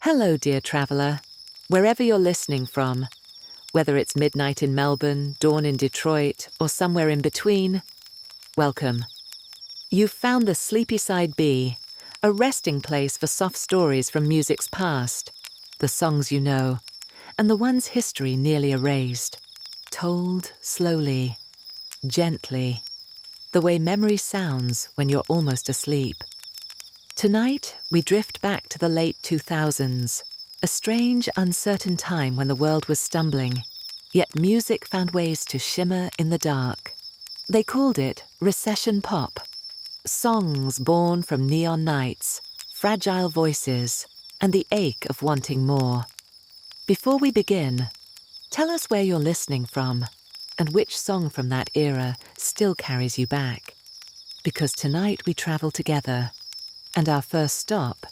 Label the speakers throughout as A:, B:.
A: Hello, dear traveller, wherever you're listening from, whether it's midnight in Melbourne, dawn in Detroit, or somewhere in between, welcome. You've found the Sleepy Side B, a resting place for soft stories from music's past, the songs you know, and the ones history nearly erased, told slowly, gently, the way memory sounds when you're almost asleep. Tonight, we drift back to the late 2000s, a strange, uncertain time when the world was stumbling, yet music found ways to shimmer in the dark. They called it recession pop. Songs born from neon nights, fragile voices, and the ache of wanting more. Before we begin, tell us where you're listening from and which song from that era still carries you back. Because tonight we travel together, and our first stop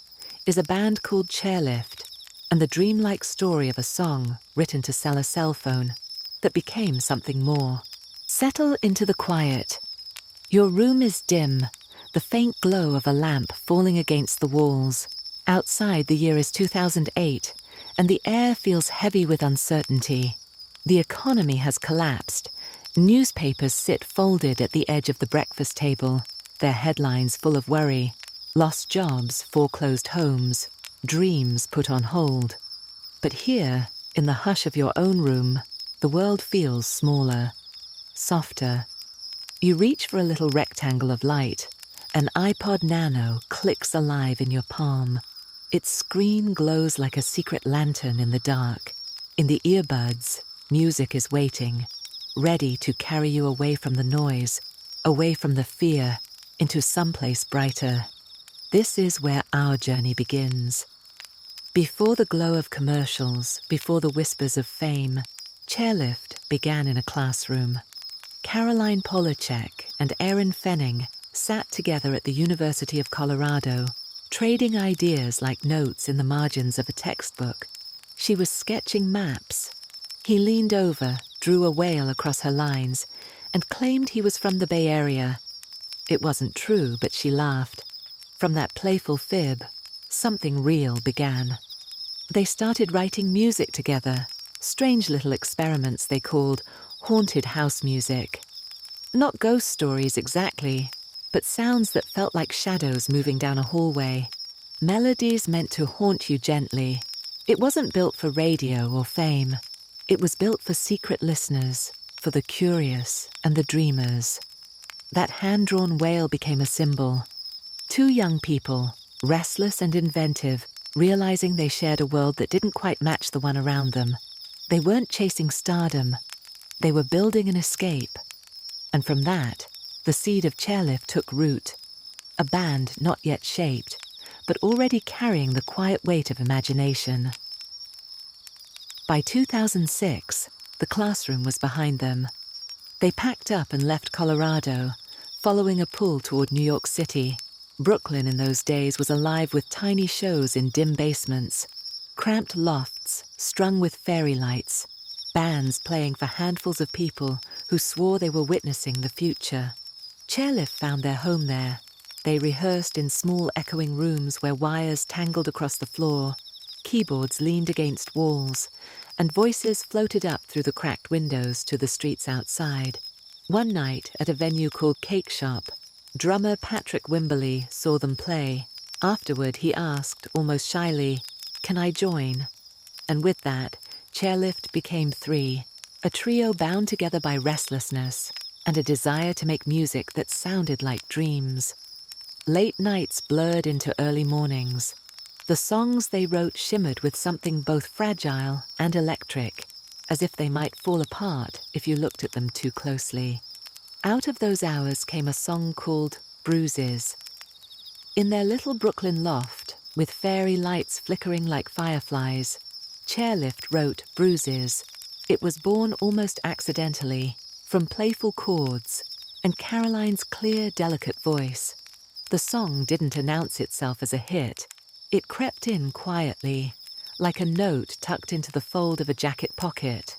A: is a band called Chairlift and the dreamlike story of a song written to sell a cell phone that became something more. Settle into the quiet. Your room is dim, the faint glow of a lamp falling against the walls. Outside, the year is 2008, and the air feels heavy with uncertainty. The economy has collapsed. Newspapers sit folded at the edge of the breakfast table, their headlines full of worry. Lost jobs, foreclosed homes, dreams put on hold. But here, in the hush of your own room, the world feels smaller, softer. You reach for a little rectangle of light. An iPod Nano clicks alive in your palm. Its screen glows like a secret lantern in the dark. In the earbuds, music is waiting, ready to carry you away from the noise, away from the fear, into someplace brighter. This is where our journey begins. Before the glow of commercials, before the whispers of fame, Chairlift began in a classroom. Caroline Polacek and Erin Fenning sat together at the University of Colorado, trading ideas like notes in the margins of a textbook. She was sketching maps. He leaned over, drew a whale across her lines, and claimed he was from the Bay Area. It wasn't true, but she laughed. From that playful fib, something real began. They started writing music together, strange little experiments they called haunted house music. Not ghost stories exactly, but sounds that felt like shadows moving down a hallway. Melodies meant to haunt you gently. It wasn't built for radio or fame. It was built for secret listeners, for the curious and the dreamers. That hand-drawn whale became a symbol. Two young people, restless and inventive, realizing they shared a world that didn't quite match the one around them. They weren't chasing stardom. They were building an escape. And from that, the seed of Chairlift took root. A band not yet shaped, but already carrying the quiet weight of imagination. By 2006, the classroom was behind them. They packed up and left Colorado, following a pull toward New York City. Brooklyn in those days was alive with tiny shows in dim basements, cramped lofts strung with fairy lights, bands playing for handfuls of people who swore they were witnessing the future. Chairlift found their home there. They rehearsed in small echoing rooms where wires tangled across the floor, keyboards leaned against walls, and voices floated up through the cracked windows to the streets outside. One night at a venue called Cake Shop, drummer Patrick Wimberly saw them play. Afterward, he asked, almost shyly, "Can I join?" And with that, Chairlift became three, a trio bound together by restlessness and a desire to make music that sounded like dreams. Late nights blurred into early mornings. The songs they wrote shimmered with something both fragile and electric, as if they might fall apart if you looked at them too closely. Out of those hours came a song called Bruises. In their little Brooklyn loft, with fairy lights flickering like fireflies, Chairlift wrote Bruises. It was born almost accidentally, from playful chords and Caroline's clear, delicate voice. The song didn't announce itself as a hit. It crept in quietly, like a note tucked into the fold of a jacket pocket.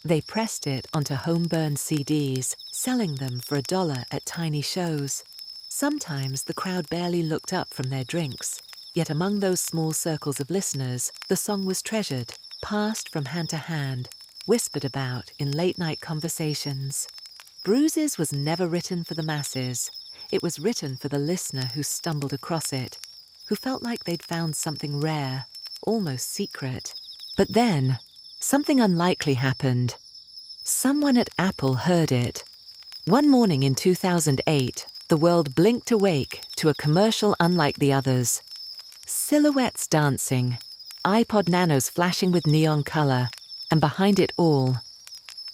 A: They pressed it onto home-burned CDs, selling them for $1 at tiny shows. Sometimes the crowd barely looked up from their drinks, Yet among those small circles of listeners, the song was treasured, passed from hand to hand, whispered about in late-night conversations. Bruises was never written for the masses. It was written for the listener who stumbled across it, who felt like they'd found something rare, almost secret. But then, something unlikely happened. Someone at Apple heard it. One morning in 2008, the world blinked awake to a commercial unlike the others. Silhouettes dancing, iPod Nanos flashing with neon color, and behind it all,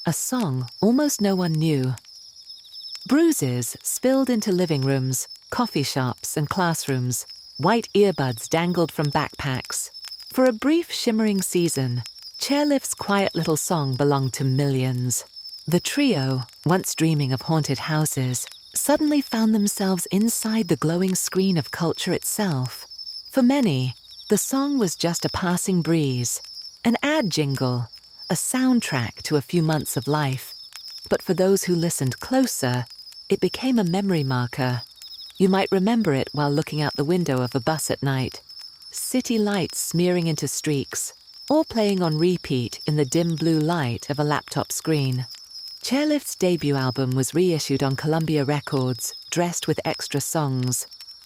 A: a song almost no one knew. Bruises spilled into living rooms, coffee shops, and classrooms. White earbuds dangled from backpacks. For a brief, shimmering season, Chairlift's quiet little song belonged to millions. The trio, once dreaming of haunted houses, suddenly found themselves inside the glowing screen of culture itself. For many, the song was just a passing breeze, an ad jingle, a soundtrack to a few months of life. But for those who listened closer, it became a memory marker. You might remember it while looking out the window of a bus at night, city lights smearing into streaks, or playing on repeat in the dim blue light of a laptop screen. Chairlift's debut album was reissued on Columbia Records, dressed with extra songs.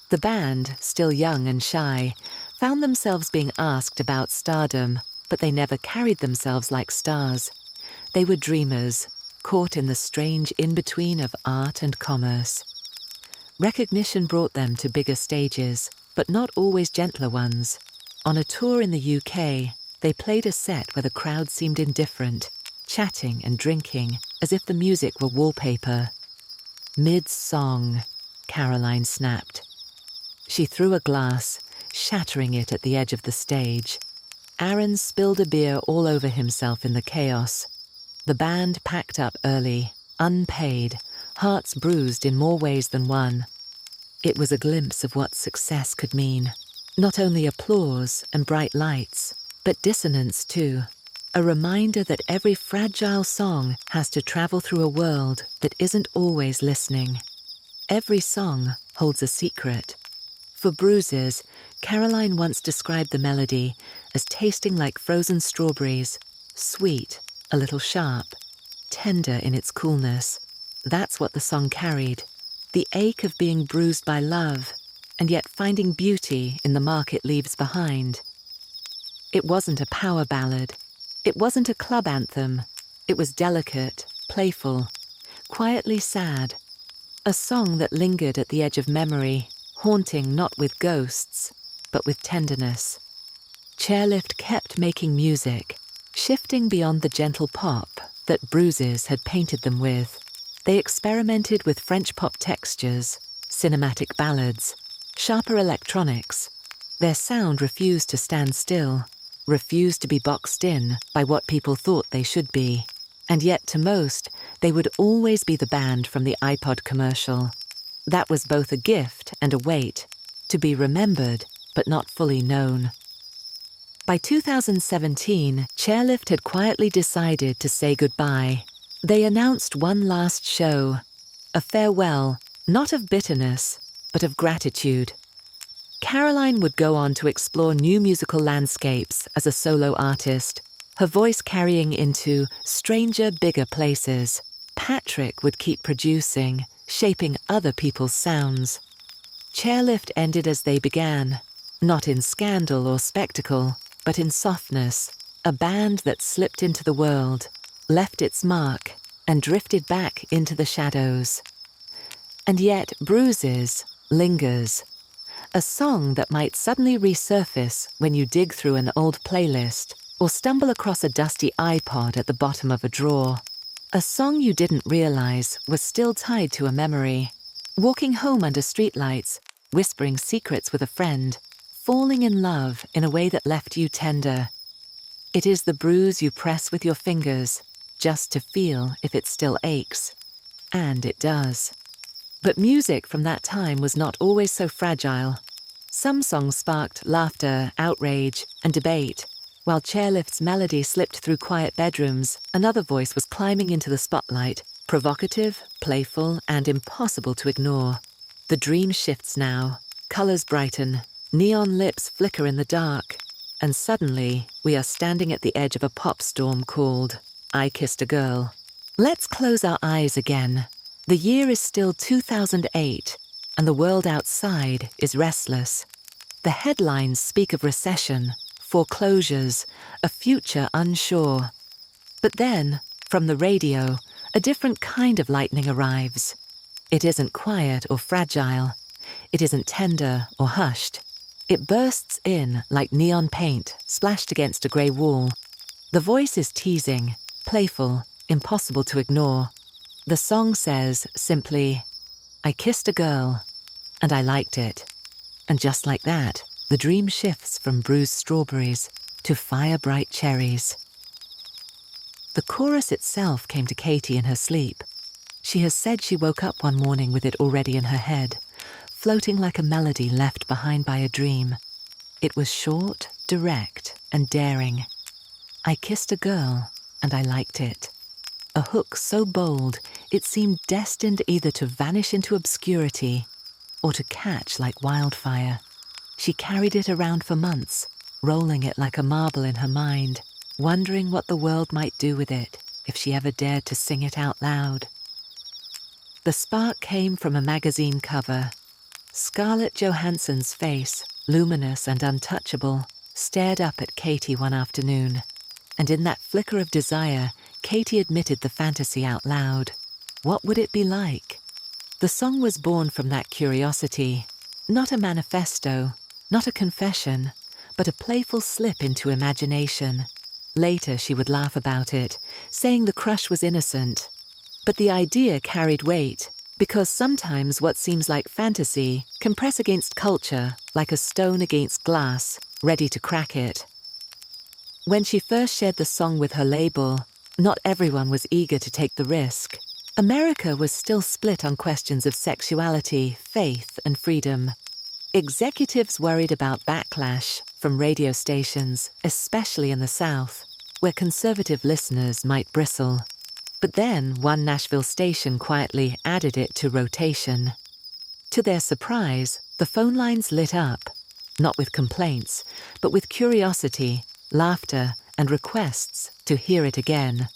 A: The band, still young and shy, found themselves being asked about stardom, but they never carried themselves like stars. They were dreamers, caught in the strange in-between of art and commerce. Recognition brought them to bigger stages, but not always gentler ones. On a tour in the UK, they played a set where the crowd seemed indifferent, chatting and drinking as if the music were wallpaper. Mid-song, Caroline snapped. She threw a glass, shattering it at the edge of the stage. Aaron spilled a beer all over himself in the chaos. The band packed up early, unpaid, hearts bruised in more ways than one. It was a glimpse of what success could mean. Not only applause and bright lights, but dissonance too. A reminder that every fragile song has to travel through a world that isn't always listening. Every song holds a secret. For Bruises, Caroline once described the melody as tasting like frozen strawberries, sweet, a little sharp, tender in its coolness. That's what the song carried, the ache of being bruised by love, and yet finding beauty in the mark it leaves behind. It wasn't a power ballad. It wasn't a club anthem. It was delicate, playful, quietly sad. A song that lingered at the edge of memory, haunting not with ghosts, but with tenderness. Chairlift kept making music, shifting beyond the gentle pop that Bruises had painted them with. They experimented with French pop textures, cinematic ballads, sharper electronics. Their sound refused to stand still, refused to be boxed in by what people thought they should be. And yet to most, they would always be the band from the iPod commercial. That was both a gift and a weight, to be remembered but not fully known. By 2017, Chairlift had quietly decided to say goodbye. They announced one last show, a farewell, not of bitterness, but of gratitude. Caroline would go on to explore new musical landscapes as a solo artist, her voice carrying into stranger, bigger places. Patrick would keep producing, shaping other people's sounds. Chairlift ended as they began, not in scandal or spectacle, but in softness, a band that slipped into the world, left its mark, and drifted back into the shadows. And yet Bruises lingers, a song that might suddenly resurface when you dig through an old playlist or stumble across a dusty iPod at the bottom of a drawer. A song you didn't realize was still tied to a memory. Walking home under streetlights, whispering secrets with a friend, falling in love in a way that left you tender. It is the bruise you press with your fingers, just to feel if it still aches. And it does. But music from that time was not always so fragile. Some songs sparked laughter, outrage, and debate. While Chairlift's melody slipped through quiet bedrooms, another voice was climbing into the spotlight, provocative, playful, and impossible to ignore. The dream shifts now. Colors brighten. Neon lips flicker in the dark, and suddenly we are standing at the edge of a pop storm called I Kissed a Girl. Let's close our eyes again. The year is still 2008, and the world outside is restless. The headlines speak of recession, foreclosures, a future unsure. But then, from the radio, a different kind of lightning arrives. It isn't quiet or fragile. It isn't tender or hushed. It bursts in like neon paint splashed against a grey wall. The voice is teasing, playful, impossible to ignore. The song says simply, I kissed a girl, and I liked it. And just like that, the dream shifts from bruised strawberries to fire-bright cherries. The chorus itself came to Katy in her sleep. She has said she woke up one morning with it already in her head, floating like a melody left behind by a dream. It was short, direct, and daring. I kissed a girl, and I liked it. A hook so bold, it seemed destined either to vanish into obscurity or to catch like wildfire. She carried it around for months, rolling it like a marble in her mind, wondering what the world might do with it if she ever dared to sing it out loud. The spark came from a magazine cover. Scarlett Johansson's face, luminous and untouchable, stared up at Katy one afternoon, and in that flicker of desire, Katy admitted the fantasy out loud. What would it be like? The song was born from that curiosity, not a manifesto, not a confession, but a playful slip into imagination. Later she would laugh about it, saying the crush was innocent. But the idea carried weight, because sometimes what seems like fantasy can press against culture like a stone against glass, ready to crack it. When she first shared the song with her label, not everyone was eager to take the risk. America was still split on questions of sexuality, faith, and freedom. Executives worried about backlash from radio stations, especially in the South, where conservative listeners might bristle. But then one Nashville station quietly added it to rotation. To their surprise, the phone lines lit up, not with complaints, but with curiosity, laughter, and requests to hear it again.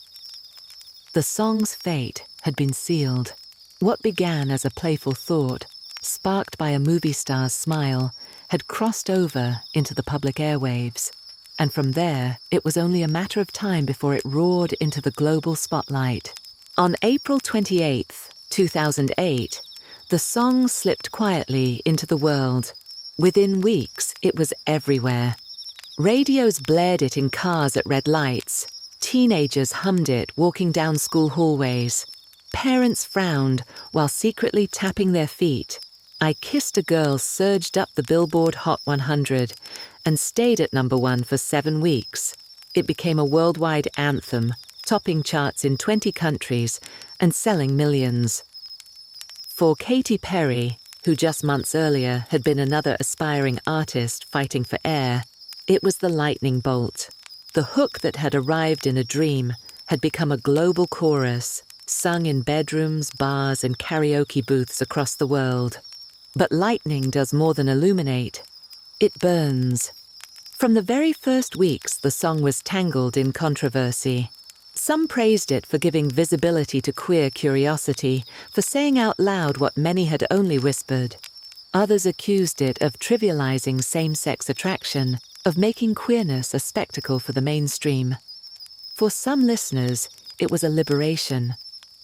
A: The song's fate had been sealed. What began as a playful thought, sparked by a movie star's smile, had crossed over into the public airwaves. And from there, it was only a matter of time before it roared into the global spotlight. On April 28, 2008, the song slipped quietly into the world. Within weeks, it was everywhere. Radios blared it in cars at red lights. Teenagers hummed it walking down school hallways. Parents frowned while secretly tapping their feet. I Kissed a Girl surged up the Billboard Hot 100 and stayed at #1 for 7 weeks. It became a worldwide anthem, topping charts in 20 countries and selling millions. For Katy Perry, who just months earlier had been another aspiring artist fighting for air, it was the lightning bolt. The hook that had arrived in a dream had become a global chorus, sung in bedrooms, bars, and karaoke booths across the world. But lightning does more than illuminate. It burns. From the very first weeks, the song was tangled in controversy. Some praised it for giving visibility to queer curiosity, for saying out loud what many had only whispered. Others accused it of trivializing same-sex attraction, of making queerness a spectacle for the mainstream. For some listeners, it was a liberation.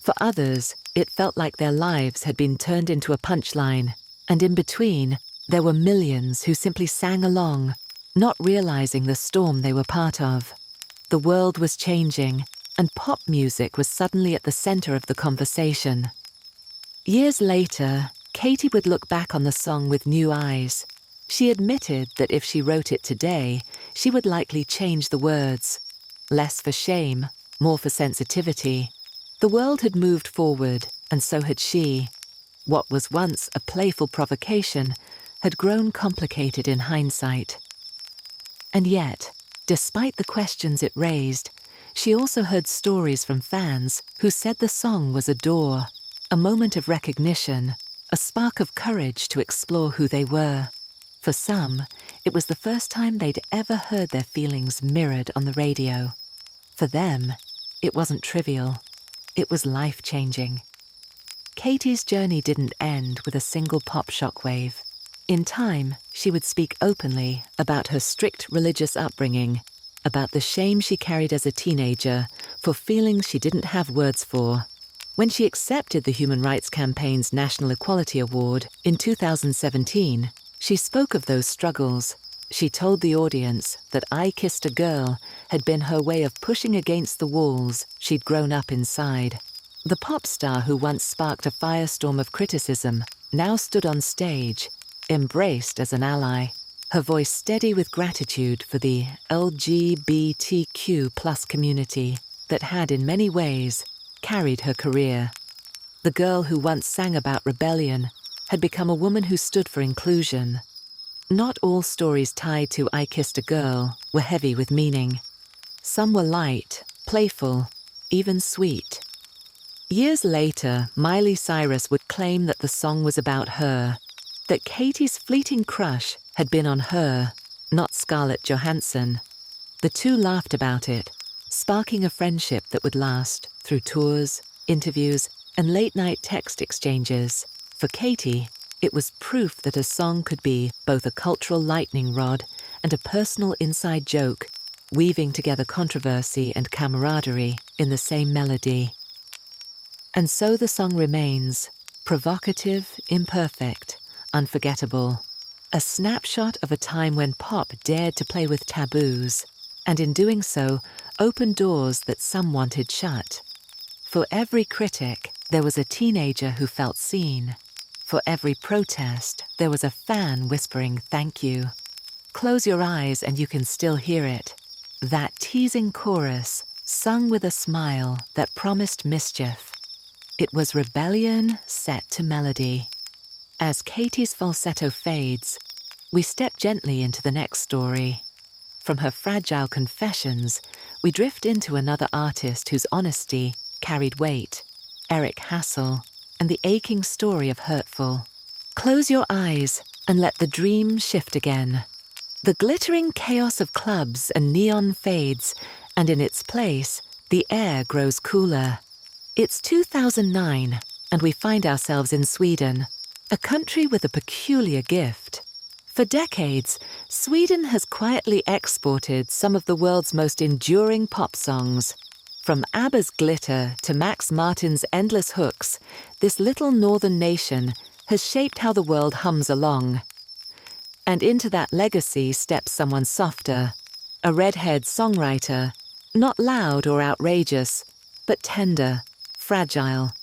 A: For others, it felt like their lives had been turned into a punchline. And in between, there were millions who simply sang along, not realizing the storm they were part of. The world was changing, and pop music was suddenly at the center of the conversation. Years later, Katy would look back on the song with new eyes. She admitted that if she wrote it today, she would likely change the words. Less for shame, more for sensitivity. The world had moved forward, and so had she. What was once a playful provocation had grown complicated in hindsight. And yet, despite the questions it raised, she also heard stories from fans who said the song was a door, a moment of recognition, a spark of courage to explore who they were. For some, it was the first time they'd ever heard their feelings mirrored on the radio. For them, it wasn't trivial. It was life-changing. Katy's journey didn't end with a single pop shockwave. In time, she would speak openly about her strict religious upbringing, about the shame she carried as a teenager for feelings she didn't have words for. When she accepted the Human Rights Campaign's National Equality Award in 2017, she spoke of those struggles. She told the audience that I Kissed a Girl had been her way of pushing against the walls she'd grown up inside. The pop star who once sparked a firestorm of criticism now stood on stage, embraced as an ally, her voice steady with gratitude for the LGBTQ+ community that had, in many ways, carried her career. The girl who once sang about rebellion had become a woman who stood for inclusion. Not all stories tied to I Kissed a Girl were heavy with meaning. Some were light, playful, even sweet. Years later, Miley Cyrus would claim that the song was about her, that Katy's fleeting crush had been on her, not Scarlett Johansson. The two laughed about it, sparking a friendship that would last through tours, interviews, and late-night text exchanges. For Katy, it was proof that a song could be both a cultural lightning rod and a personal inside joke, weaving together controversy and camaraderie in the same melody. And so the song remains, provocative, imperfect, unforgettable. A snapshot of a time when pop dared to play with taboos, and in doing so, opened doors that some wanted shut. For every critic, there was a teenager who felt seen. For every protest, there was a fan whispering thank you. Close your eyes and you can still hear it. That teasing chorus, sung with a smile that promised mischief. It was rebellion set to melody. As Katy's falsetto fades, we step gently into the next story. From her fragile confessions, we drift into another artist whose honesty carried weight, Erik and the aching story of Hurtful. Close your eyes and let the dream shift again. The glittering chaos of clubs and neon fades, and in its place, the air grows cooler. It's 2009, and we find ourselves in Sweden, a country with a peculiar gift. For decades, Sweden has quietly exported some of the world's most enduring pop songs. From ABBA's Glitter to Max Martin's endless hooks, this little northern nation has shaped how the world hums along. And into that legacy steps someone softer, a redhead songwriter, not loud or outrageous, but tender, fragile.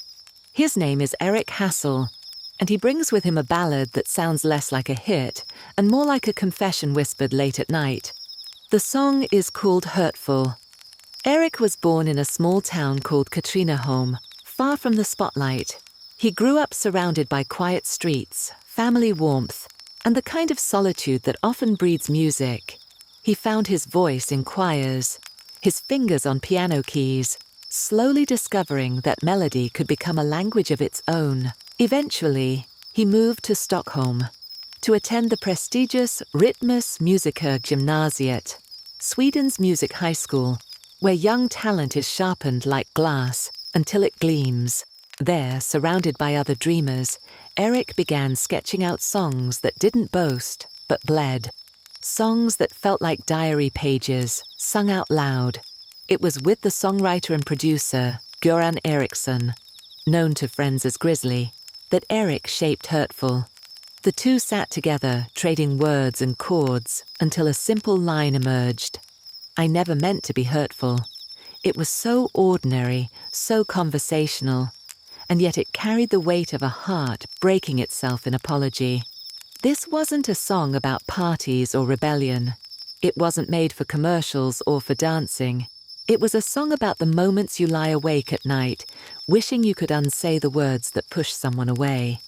A: His name is Erik, and he brings with him a ballad that sounds less like a hit and more like a confession whispered late at night. The song is called Hurtful. Erik was born in a small town called Katrineholm, far from the spotlight. He grew up surrounded by quiet streets, family warmth, and the kind of solitude that often breeds music. He found his voice in choirs, his fingers on piano keys, slowly discovering that melody could become a language of its own. Eventually, he moved to Stockholm to attend the prestigious Rytmus Musiker Gymnasiet, Sweden's music high school, where young talent is sharpened like glass until it gleams. There, surrounded by other dreamers, Erik began sketching out songs that didn't boast, but bled. Songs that felt like diary pages, sung out loud. It was with the songwriter and producer, Göran Eriksson, known to friends as Grizzly, that Erik shaped Hurtful. The two sat together, trading words and chords, until a simple line emerged. I never meant to be hurtful. It was so ordinary, so conversational, and yet it carried the weight of a heart breaking itself in apology. This wasn't a song about parties or rebellion. It wasn't made for commercials or for dancing. It was a song about the moments you lie awake at night, wishing you could unsay the words that push someone away.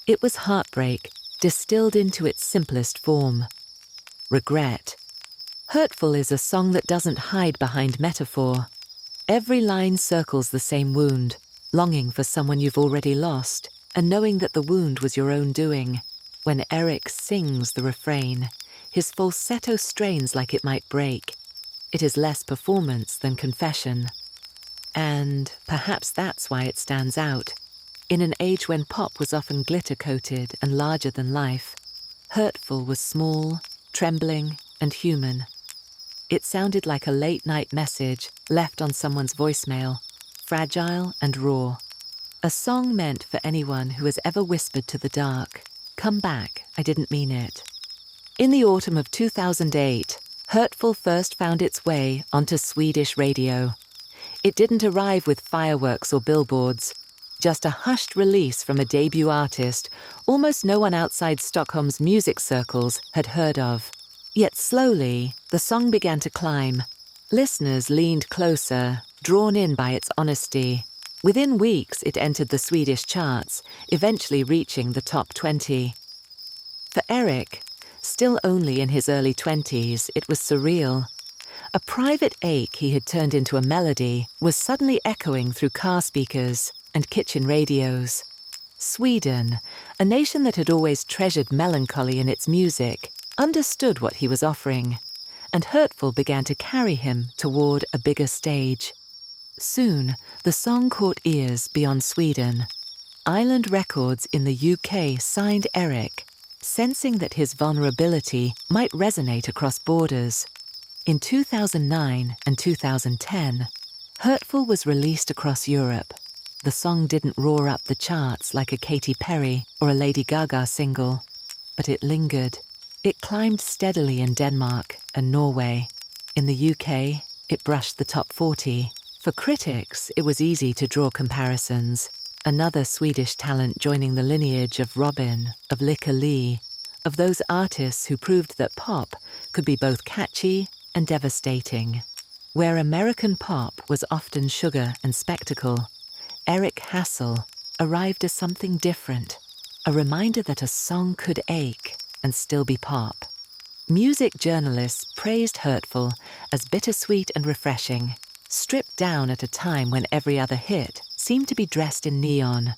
A: It was heartbreak, distilled into its simplest form. Regret. Hurtful is a song that doesn't hide behind metaphor. Every line circles the same wound, longing for someone you've already lost, and knowing that the wound was your own doing. When Erik sings the refrain, his falsetto strains like it might break. It is less performance than confession. And perhaps that's why it stands out. In an age when pop was often glitter-coated and larger than life, Hurtful was small, trembling, and human. It sounded like a late-night message left on someone's voicemail, fragile and raw. A song meant for anyone who has ever whispered to the dark, "Come back, I didn't mean it." In the autumn of 2008, Hurtful first found its way onto Swedish radio. It didn't arrive with fireworks or billboards, just a hushed release from a debut artist almost no one outside Stockholm's music circles had heard of. Yet slowly, the song began to climb. Listeners leaned closer, drawn in by its honesty. Within weeks, it entered the Swedish charts, eventually reaching the top 20. For Erik, still only in his early 20s, it was surreal. A private ache he had turned into a melody was suddenly echoing through car speakers and kitchen radios. Sweden, a nation that had always treasured melancholy in its music, understood what he was offering, and Hurtful began to carry him toward a bigger stage. Soon, the song caught ears beyond Sweden. Island Records in the UK signed Erik, sensing that his vulnerability might resonate across borders. In 2009 and 2010, Hurtful was released across Europe. The song didn't roar up the charts like a Katy Perry or a Lady Gaga single, but it lingered. It climbed steadily in Denmark and Norway. In the UK, it brushed the top 40. For critics, it was easy to draw comparisons. Another Swedish talent joining the lineage of Robin, of Lykke Li, of those artists who proved that pop could be both catchy and devastating. Where American pop was often sugar and spectacle, Erik Hassel arrived as something different, a reminder that a song could ache and still be pop. Music journalists praised Hurtful as bittersweet and refreshing, stripped down at a time when every other hit seemed to be dressed in neon.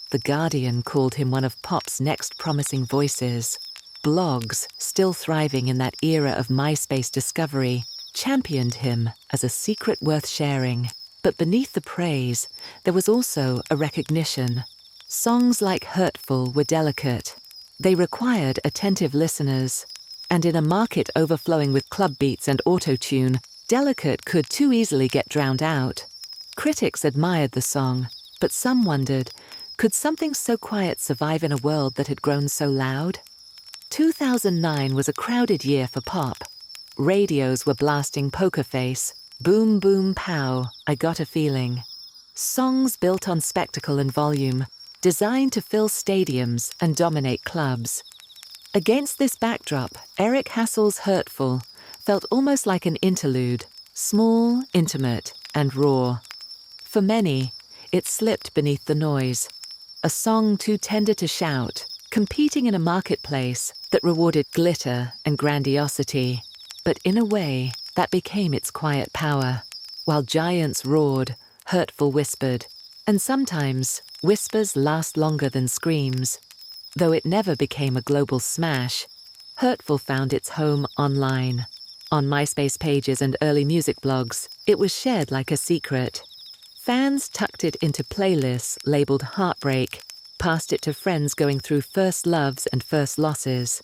A: The Guardian called him one of pop's next promising voices. Blogs, still thriving in that era of MySpace discovery, championed him as a secret worth sharing. But beneath the praise, there was also a recognition. Songs like Hurtful were delicate. They required attentive listeners. And in a market overflowing with club beats and auto-tune, delicate could too easily get drowned out. Critics admired the song, but some wondered, could something so quiet survive in a world that had grown so loud? 2009 was a crowded year for pop. Radios were blasting Poker Face, Boom Boom Pow, I Got a Feeling. Songs built on spectacle and volume, designed to fill stadiums and dominate clubs. Against this backdrop, Erik Hassel's Hurtful felt almost like an interlude, small, intimate, and raw. For many, it slipped beneath the noise. A song too tender to shout, competing in a marketplace that rewarded glitter and grandiosity. But in a way, that became its quiet power. While giants roared, Hurtful whispered. And sometimes, whispers last longer than screams. Though it never became a global smash, Hurtful found its home online. On MySpace pages and early music blogs, it was shared like a secret. Fans tucked it into playlists labeled Heartbreak, passed it to friends going through first loves and first losses.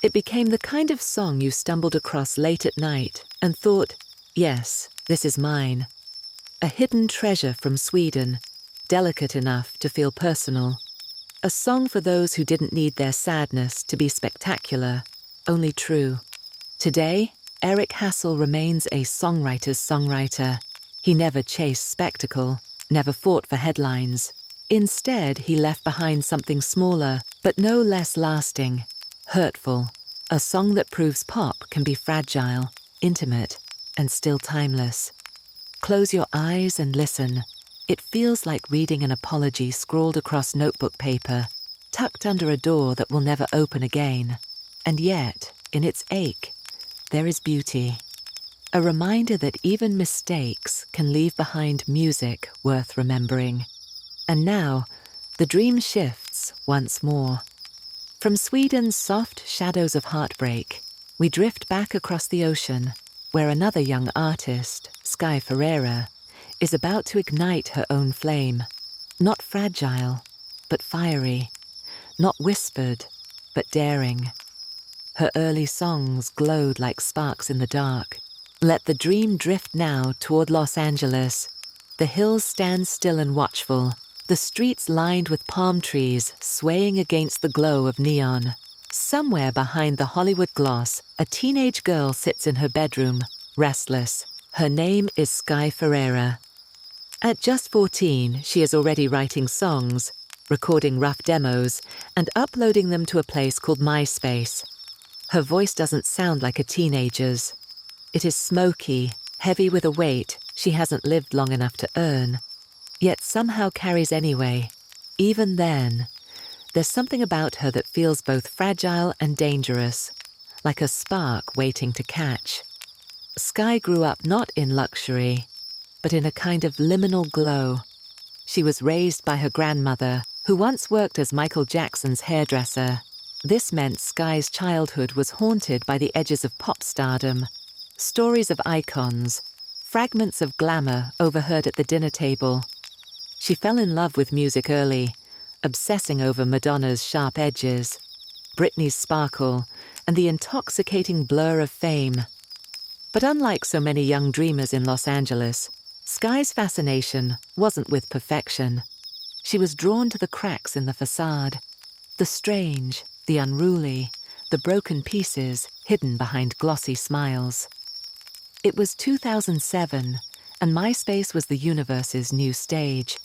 A: It became the kind of song you stumbled across late at night and thought, yes, this is mine. A hidden treasure from Sweden, delicate enough to feel personal. A song for those who didn't need their sadness to be spectacular, only true. Today, Erik Hassel remains a songwriter's songwriter. He never chased spectacle, never fought for headlines. Instead, he left behind something smaller, but no less lasting. Hurtful, a song that proves pop can be fragile, intimate, and still timeless. Close your eyes and listen. It feels like reading an apology scrawled across notebook paper, tucked under a door that will never open again. And yet, in its ache, there is beauty. A reminder that even mistakes can leave behind music worth remembering. And now, the dream shifts once more. From Sweden's soft shadows of heartbreak, we drift back across the ocean, where another young artist, Sky Ferreira, is about to ignite her own flame. Not fragile, but fiery. Not whispered, but daring. Her early songs glowed like sparks in the dark. Let the dream drift now toward Los Angeles. The hills stand still and watchful, the streets lined with palm trees swaying against the glow of neon. Somewhere behind the Hollywood gloss, a teenage girl sits in her bedroom, restless. Her name is Sky Ferreira. At just 14, she is already writing songs, recording rough demos, and uploading them to a place called MySpace. Her voice doesn't sound like a teenager's. It is smoky, heavy with a weight she hasn't lived long enough to earn, yet somehow carries anyway. Even then, there's something about her that feels both fragile and dangerous, like a spark waiting to catch. Sky grew up not in luxury, but in a kind of liminal glow. She was raised by her grandmother, who once worked as Michael Jackson's hairdresser. This meant Sky's childhood was haunted by the edges of pop stardom, stories of icons, fragments of glamour overheard at the dinner table. She fell in love with music early, obsessing over Madonna's sharp edges, Britney's sparkle, and the intoxicating blur of fame. But unlike so many young dreamers in Los Angeles, Sky's fascination wasn't with perfection. She was drawn to the cracks in the facade, the strange, the unruly, the broken pieces hidden behind glossy smiles. It was 2007, and MySpace was the universe's new stage.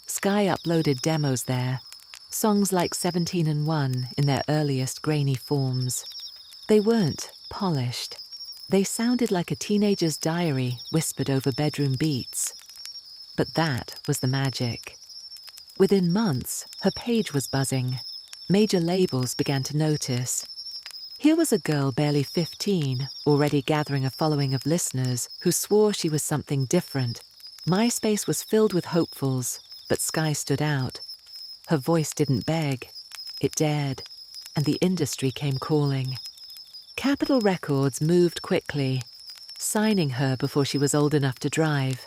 A: Sky uploaded demos there, songs like 17 and 1 in their earliest grainy forms. They weren't polished. They sounded like a teenager's diary whispered over bedroom beats. But that was the magic. Within months, her page was buzzing. Major labels began to notice. Here was a girl barely 15, already gathering a following of listeners who swore she was something different. MySpace was filled with hopefuls, but Sky stood out. Her voice didn't beg, it dared, and the industry came calling. Capitol Records moved quickly, signing her before she was old enough to drive.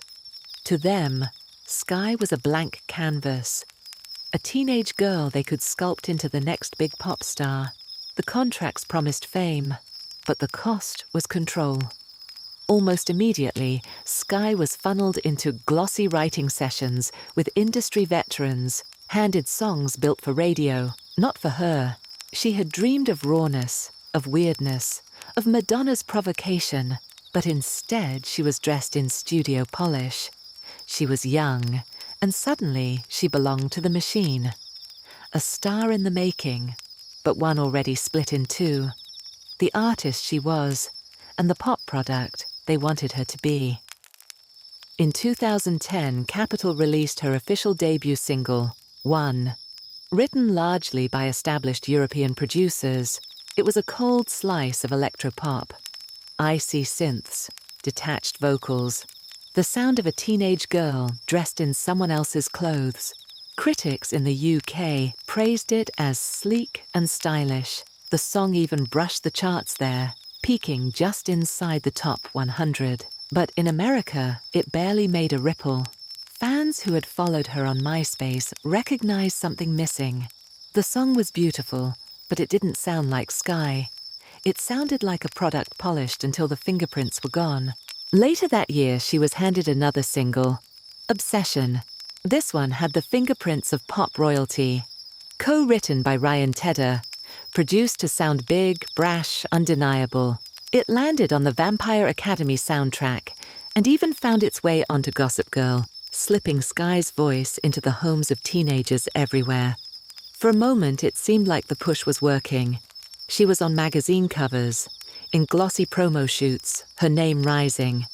A: To them, Sky was a blank canvas, a teenage girl they could sculpt into the next big pop star. The contracts promised fame, but the cost was control. Almost immediately, Sky was funneled into glossy writing sessions with industry veterans, handed songs built for radio, not for her. She had dreamed of rawness, of weirdness, of Madonna's provocation, but instead she was dressed in studio polish. She was young, and suddenly she belonged to the machine. A star in the making, but one already split in two. The artist she was, and the pop product they wanted her to be. In 2010, Capitol released her official debut single, One. Written largely by established European producers, it was a cold slice of electropop. Icy synths, detached vocals, the sound of a teenage girl dressed in someone else's clothes. Critics in the UK praised it as sleek and stylish. The song even brushed the charts there, peaking just inside the top 100. But in America, it barely made a ripple. Fans who had followed her on MySpace recognized something missing. The song was beautiful, but it didn't sound like Sky. It sounded like a product polished until the fingerprints were gone. Later that year, she was handed another single, Obsession. This one had the fingerprints of pop royalty. Co-written by Ryan Tedder, produced to sound big, brash, undeniable. It landed on the Vampire Academy soundtrack and even found its way onto Gossip Girl, slipping Sky's voice into the homes of teenagers everywhere. For a moment, it seemed like the push was working. She was on magazine covers, in glossy promo shoots, her name rising.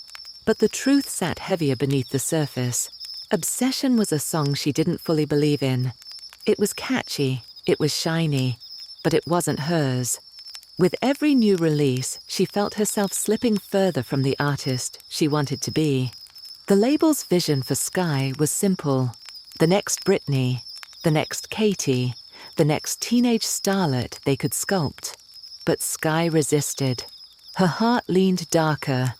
A: But the truth sat heavier beneath the surface. Obsession was a song she didn't fully believe in. It was catchy, it was shiny, but it wasn't hers. With every new release, she felt herself slipping further from the artist she wanted to be. The label's vision for Sky was simple. The next Britney, the next Katy, the next teenage starlet they could sculpt. But Sky resisted. Her heart leaned darker,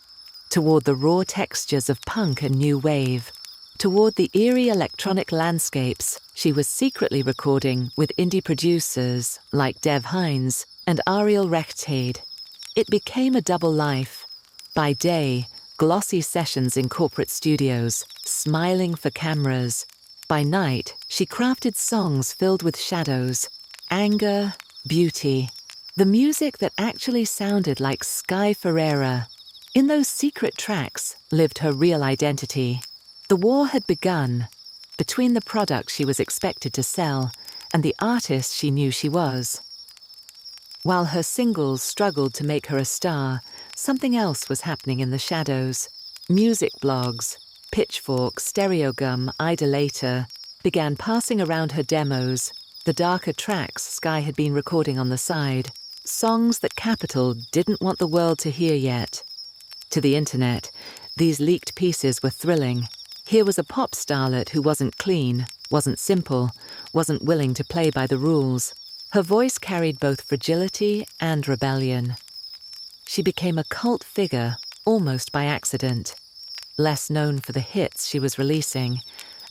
A: toward the raw textures of punk and new wave, toward the eerie electronic landscapes she was secretly recording with indie producers like Dev Hynes and Ariel Rechteid. It became a double life. By day, glossy sessions in corporate studios, smiling for cameras. By night, she crafted songs filled with shadows, anger, beauty, the music that actually sounded like Sky Ferreira. In those secret tracks lived her real identity. The war had begun between the product she was expected to sell and the artist she knew she was. While her singles struggled to make her a star, something else was happening in the shadows. Music blogs, Pitchfork, Stereogum, Idolator began passing around her demos, the darker tracks Sky had been recording on the side, songs that Capitol didn't want the world to hear yet. To the internet, these leaked pieces were thrilling. Here was a pop starlet who wasn't clean, wasn't simple, wasn't willing to play by the rules. Her voice carried both fragility and rebellion. She became a cult figure almost by accident, less known for the hits she was releasing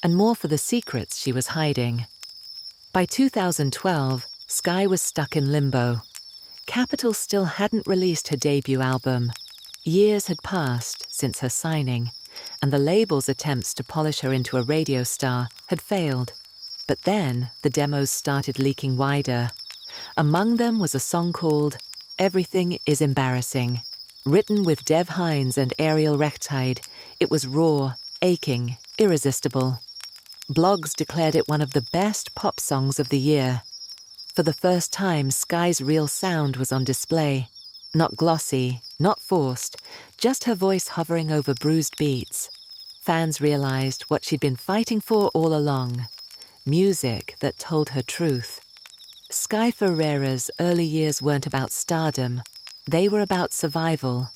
A: and more for the secrets she was hiding. By 2012, Sky was stuck in limbo. Capitol still hadn't released her debut album. Years had passed since her signing, and the label's attempts to polish her into a radio star had failed. But then the demos started leaking wider. Among them was a song called Everything is Embarrassing. Written with Dev Hynes and Ariel Rechteid, it was raw, aching, irresistible. Blogs declared it one of the best pop songs of the year. For the first time, Sky's real sound was on display. Not glossy, not forced, just her voice hovering over bruised beats. Fans realized what she'd been fighting for all along. Music that told her truth. Sky Ferreira's early years weren't about stardom. They were about survival.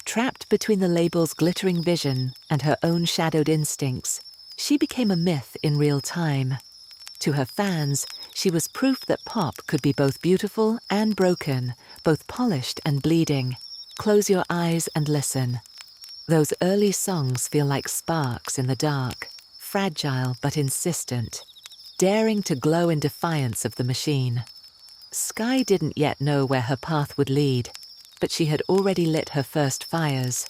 A: Trapped between the label's glittering vision and her own shadowed instincts, she became a myth in real time. To her fans, she was proof that pop could be both beautiful and broken, both polished and bleeding. Close your eyes and listen. Those early songs feel like sparks in the dark, fragile but insistent, daring to glow in defiance of the machine. Sky didn't yet know where her path would lead, but she had already lit her first fires.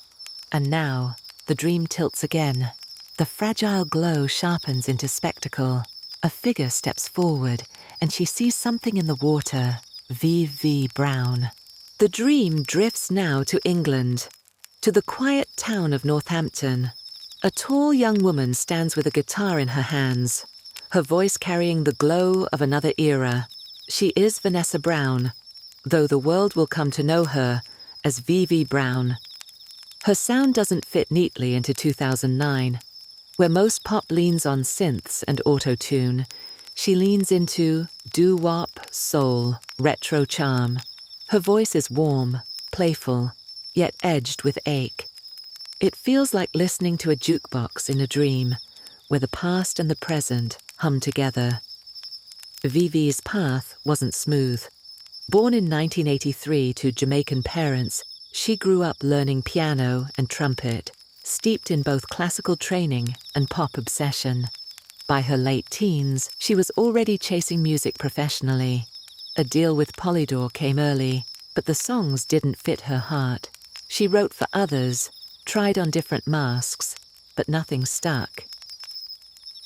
A: And now, the dream tilts again. The fragile glow sharpens into spectacle. A figure steps forward, and she sees something in the water. V.V. Brown. The dream drifts now to England, to the quiet town of Northampton. A tall young woman stands with a guitar in her hands, her voice carrying the glow of another era. She is Vanessa Brown, though the world will come to know her as V.V. Brown. Her sound doesn't fit neatly into 2009. Where most pop leans on synths and auto-tune, she leans into doo-wop, soul, retro charm. Her voice is warm, playful, yet edged with ache. It feels like listening to a jukebox in a dream, where the past and the present hum together. VV's path wasn't smooth. Born in 1983 to Jamaican parents, she grew up learning piano and trumpet, steeped in both classical training and pop obsession. By her late teens, she was already chasing music professionally. A deal with Polydor came early, but the songs didn't fit her heart. She wrote for others, tried on different masks, but nothing stuck.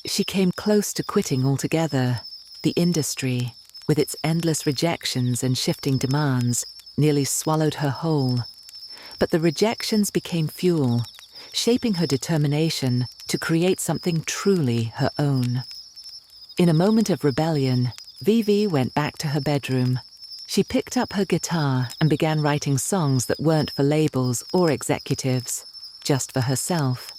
A: She came close to quitting altogether. The industry, with its endless rejections and shifting demands, nearly swallowed her whole. But the rejections became fuel, shaping her determination to create something truly her own. In a moment of rebellion, VV went back to her bedroom. She picked up her guitar and began writing songs that weren't for labels or executives, just for herself.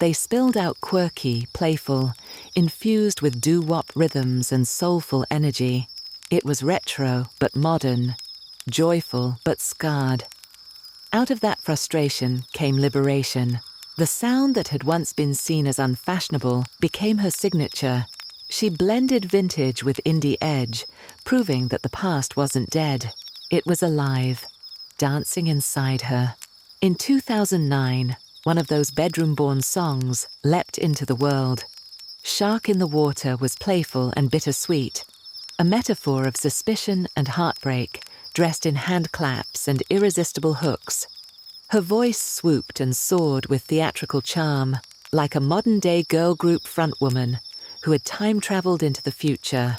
A: They spilled out quirky, playful, infused with doo-wop rhythms and soulful energy. It was retro but modern, joyful but scarred. Out of that frustration came liberation. The sound that had once been seen as unfashionable became her signature. She blended vintage with indie edge, proving that the past wasn't dead. It was alive, dancing inside her. In 2009, one of those bedroom-born songs leapt into the world. Shark in the Water was playful and bittersweet, a metaphor of suspicion and heartbreak, dressed in hand claps and irresistible hooks. Her voice swooped and soared with theatrical charm, like a modern-day girl group frontwoman who had time-traveled into the future.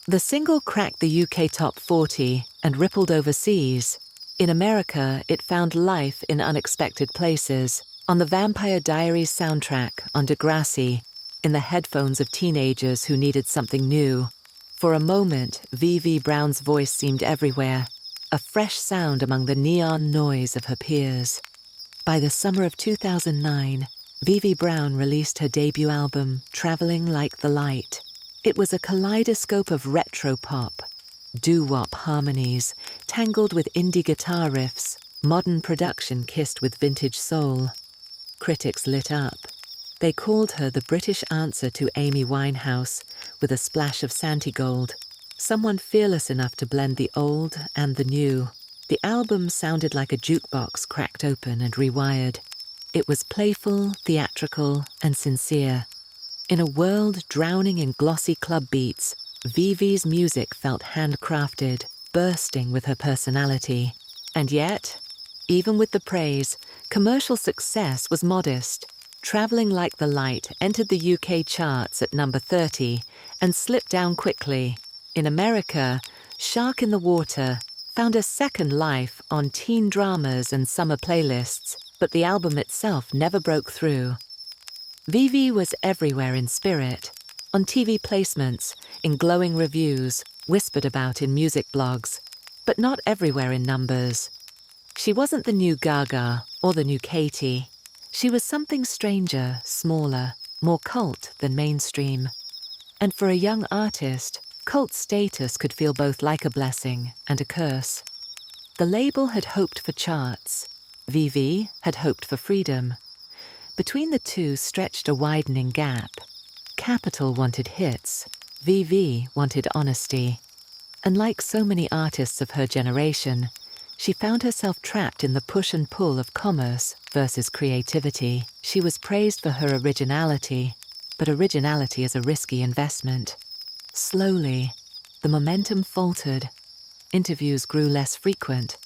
A: The single cracked the UK top 40 and rippled overseas. In America, it found life in unexpected places, on the Vampire Diaries soundtrack on Degrassi, in the headphones of teenagers who needed something new. For a moment, V.V. Brown's voice seemed everywhere, a fresh sound among the neon noise of her peers. By the summer of 2009, V.V. Brown released her debut album, Traveling Like the Light. It was a kaleidoscope of retro pop, doo-wop harmonies, tangled with indie guitar riffs, modern production kissed with vintage soul. Critics lit up. They called her the British answer to Amy Winehouse, with a splash of Santigold, someone fearless enough to blend the old and the new. The album sounded like a jukebox cracked open and rewired. It was playful, theatrical, and sincere. In a world drowning in glossy club beats, VV's music felt handcrafted, bursting with her personality. And yet, even with the praise, commercial success was modest. Traveling Like the Light entered the UK charts at number 30 and slipped down quickly. In America, Shark in the Water found a second life on teen dramas and summer playlists, but the album itself never broke through. VV was everywhere in spirit, on TV placements, in glowing reviews, whispered about in music blogs, but not everywhere in numbers. She wasn't the new Gaga or the new Katy. She was something stranger, smaller, more cult than mainstream. And for a young artist, cult status could feel both like a blessing and a curse. The label had hoped for charts. VV had hoped for freedom. Between the two stretched a widening gap. Capitol wanted hits. VV wanted honesty. And like so many artists of her generation, she found herself trapped in the push and pull of commerce versus creativity. She was praised for her originality, but originality is a risky investment. Slowly, the momentum faltered. Interviews grew less frequent.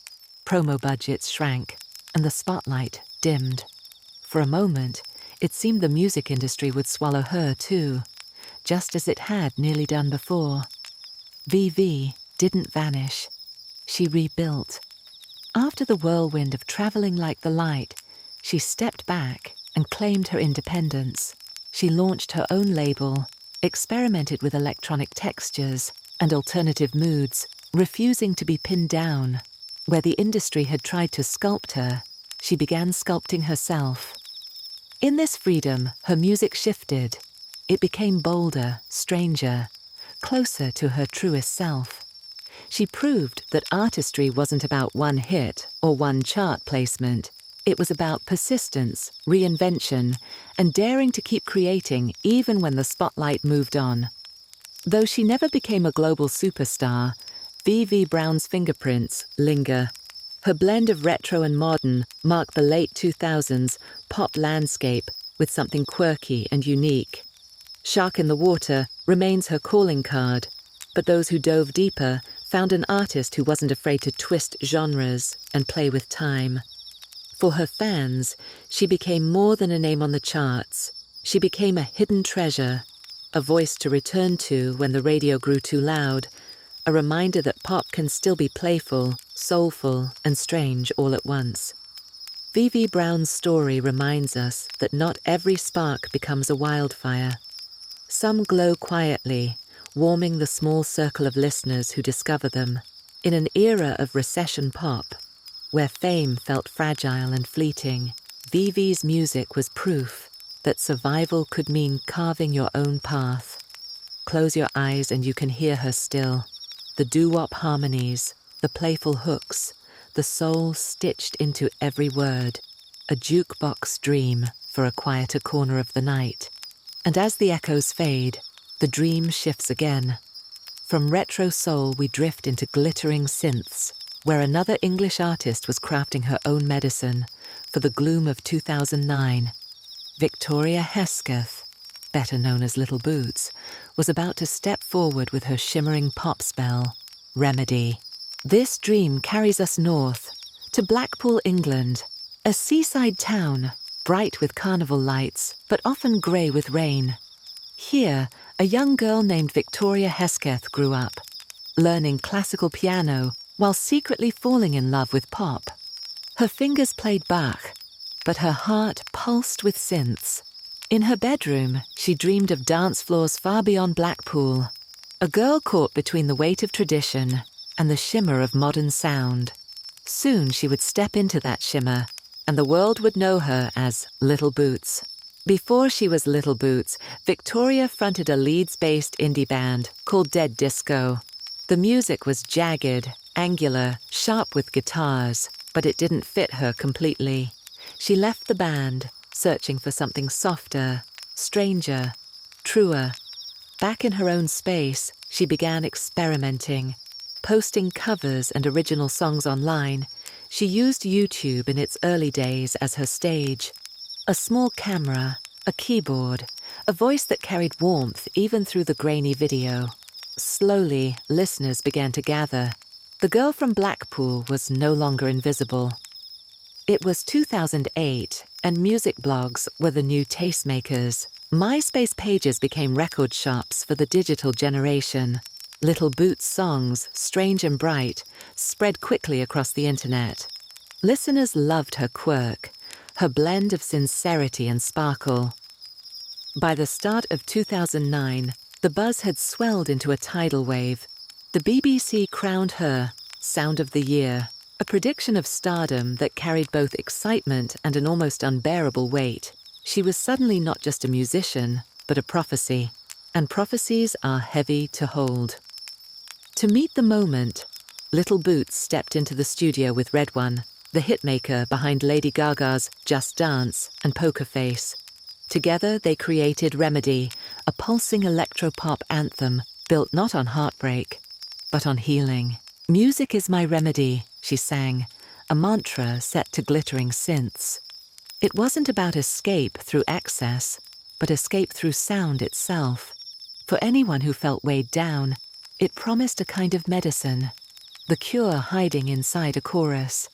A: Promo budgets shrank, and the spotlight dimmed. For a moment, it seemed the music industry would swallow her too, just as it had nearly done before. VV didn't vanish. She rebuilt. After the whirlwind of Traveling Like the Light, she stepped back and claimed her independence. She launched her own label, experimented with electronic textures and alternative moods, refusing to be pinned down. Where the industry had tried to sculpt her, she began sculpting herself. In this freedom, her music shifted. It became bolder, stranger, closer to her truest self. She proved that artistry wasn't about one hit or one chart placement. It was about persistence, reinvention, and daring to keep creating even when the spotlight moved on. Though she never became a global superstar, V.V. Brown's fingerprints linger. Her blend of retro and modern marked the late 2000s pop landscape with something quirky and unique. Shark in the Water remains her calling card, but those who dove deeper found an artist who wasn't afraid to twist genres and play with time. For her fans, she became more than a name on the charts. She became a hidden treasure, a voice to return to when the radio grew too loud, a reminder that pop can still be playful, soulful, and strange all at once. V.V. Brown's story reminds us that not every spark becomes a wildfire. Some glow quietly, warming the small circle of listeners who discover them. In an era of recession pop, where fame felt fragile and fleeting, V.V.'s music was proof that survival could mean carving your own path. Close your eyes and you can hear her still. The doo-wop harmonies, the playful hooks, the soul stitched into every word. A jukebox dream for a quieter corner of the night. And as the echoes fade, the dream shifts again. From retro soul, we drift into glittering synths, where another English artist was crafting her own medicine for the gloom of 2009. Victoria Hesketh, better known as Little Boots, was about to step forward with her shimmering pop spell, Remedy. This dream carries us north, to Blackpool, England, a seaside town, bright with carnival lights, but often grey with rain. Here, a young girl named Victoria Hesketh grew up, learning classical piano while secretly falling in love with pop. Her fingers played Bach, but her heart pulsed with synths. In her bedroom, she dreamed of dance floors far beyond Blackpool, a girl caught between the weight of tradition and the shimmer of modern sound. Soon she would step into that shimmer, and the world would know her as Little Boots. Before she was Little Boots, Victoria fronted a Leeds-based indie band called Dead Disco. The music was jagged, angular, sharp with guitars, but it didn't fit her completely. She left the band, searching for something softer, stranger, truer. Back in her own space, she began experimenting. Posting covers and original songs online, she used YouTube in its early days as her stage. A small camera, a keyboard, a voice that carried warmth even through the grainy video. Slowly, listeners began to gather. The girl from Blackpool was no longer invisible. It was 2008, and music blogs were the new tastemakers. MySpace pages became record shops for the digital generation. Little Boots' songs, strange and bright, spread quickly across the internet. Listeners loved her quirk, her blend of sincerity and sparkle. By the start of 2009, the buzz had swelled into a tidal wave. The BBC crowned her Sound of the Year, a prediction of stardom that carried both excitement and an almost unbearable weight. She was suddenly not just a musician, but a prophecy, and prophecies are heavy to hold. To meet the moment, Little Boots stepped into the studio with Red One, the hitmaker behind Lady Gaga's Just Dance and Poker Face. Together they created Remedy, a pulsing electropop anthem built not on heartbreak, but on healing. "Music is my remedy," she sang, a mantra set to glittering synths. It wasn't about escape through excess, but escape through sound itself. For anyone who felt weighed down, it promised a kind of medicine, the cure hiding inside a chorus.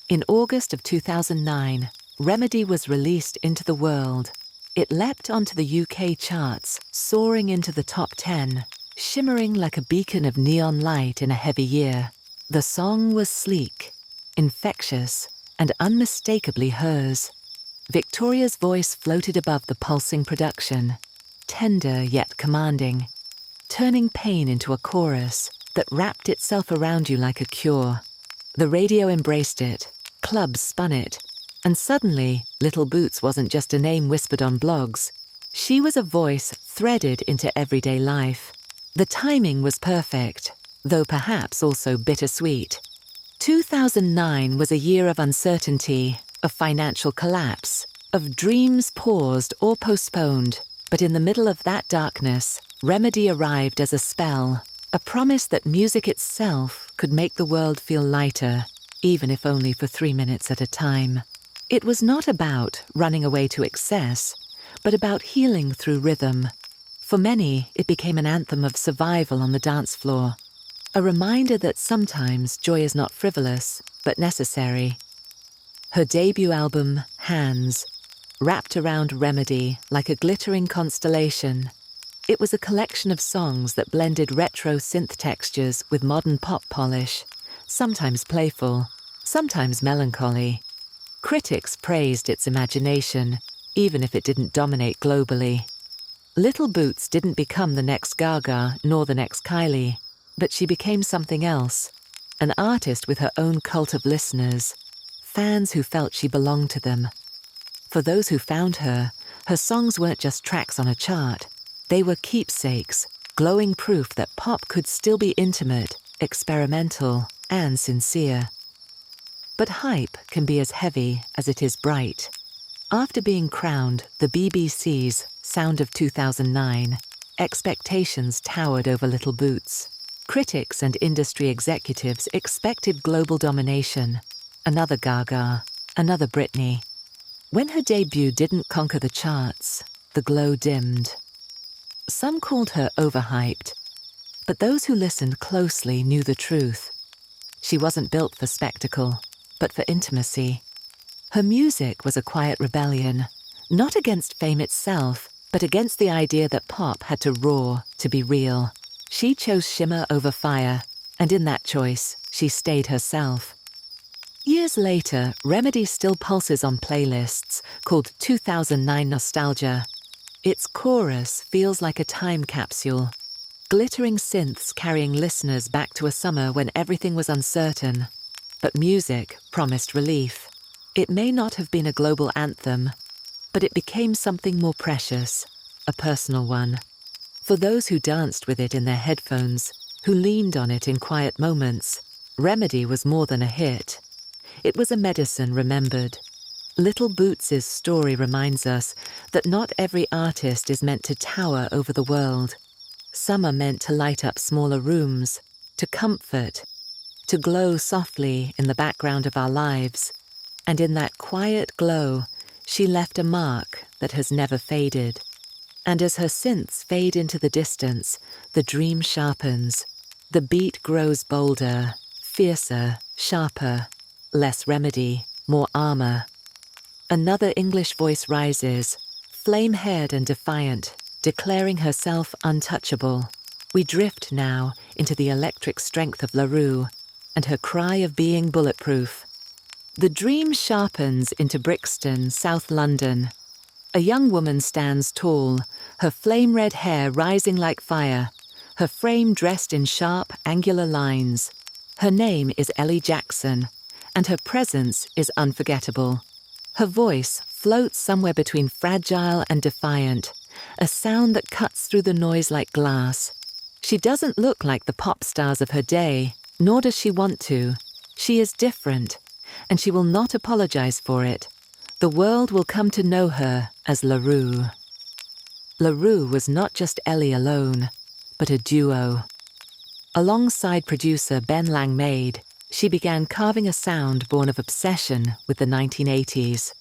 A: In August of 2009, Remedy was released into the world. It leapt onto the UK charts, soaring into the top 10, shimmering like a beacon of neon light in a heavy year. The song was sleek, infectious, and unmistakably hers. Victoria's voice floated above the pulsing production, tender yet commanding, turning pain into a chorus that wrapped itself around you like a cure. The radio embraced it, clubs spun it, and suddenly Little Boots wasn't just a name whispered on blogs. She was a voice threaded into everyday life. The timing was perfect, though perhaps also bittersweet. 2009 was a year of uncertainty, of financial collapse, of dreams paused or postponed. But in the middle of that darkness, Remedy arrived as a spell, a promise that music itself could make the world feel lighter, even if only for 3 minutes at a time. It was not about running away to excess, but about healing through rhythm. For many, it became an anthem of survival on the dance floor, a reminder that sometimes joy is not frivolous, but necessary. Her debut album, Hands, wrapped around Remedy like a glittering constellation. It was a collection of songs that blended retro synth textures with modern pop polish, sometimes playful, sometimes melancholy. Critics praised its imagination, even if it didn't dominate globally. Little Boots didn't become the next Gaga nor the next Kylie, but she became something else, an artist with her own cult of listeners, fans who felt she belonged to them. For those who found her, her songs weren't just tracks on a chart. They were keepsakes, glowing proof that pop could still be intimate, experimental, and sincere. But hype can be as heavy as it is bright. After being crowned the BBC's Sound of 2009, expectations towered over Little Boots. Critics and industry executives expected global domination. Another Gaga, another Britney. When her debut didn't conquer the charts, the glow dimmed. Some called her overhyped, but those who listened closely knew the truth. She wasn't built for spectacle, but for intimacy. Her music was a quiet rebellion, not against fame itself, but against the idea that pop had to roar to be real. She chose shimmer over fire, and in that choice, she stayed herself. Years later, Remedy still pulses on playlists called 2009 Nostalgia. Its chorus feels like a time capsule, glittering synths carrying listeners back to a summer when everything was uncertain. But music promised relief. It may not have been a global anthem, but it became something more precious, a personal one. For those who danced with it in their headphones, who leaned on it in quiet moments, Remedy was more than a hit. It was a medicine remembered. Little Boots' story reminds us that not every artist is meant to tower over the world. Some are meant to light up smaller rooms, to comfort, to glow softly in the background of our lives. And in that quiet glow, she left a mark that has never faded. And as her synths fade into the distance, the dream sharpens. The beat grows bolder, fiercer, sharper, less Remedy, more armor. Another English voice rises, flame-haired and defiant, declaring herself untouchable. We drift now into the electric strength of Roux and her cry of being bulletproof. The dream sharpens into Brixton, South London. A young woman stands tall, her flame-red hair rising like fire, her frame dressed in sharp, angular lines. Her name is Ellie Jackson, and her presence is unforgettable. Her voice floats somewhere between fragile and defiant, a sound that cuts through the noise like glass. She doesn't look like the pop stars of her day, nor does she want to. She is different, and she will not apologize for it. The world will come to know her as Roux. Roux was not just Ellie alone, but a duo. Alongside producer Ben Langmaid, she began carving a sound born of obsession with the 1980s.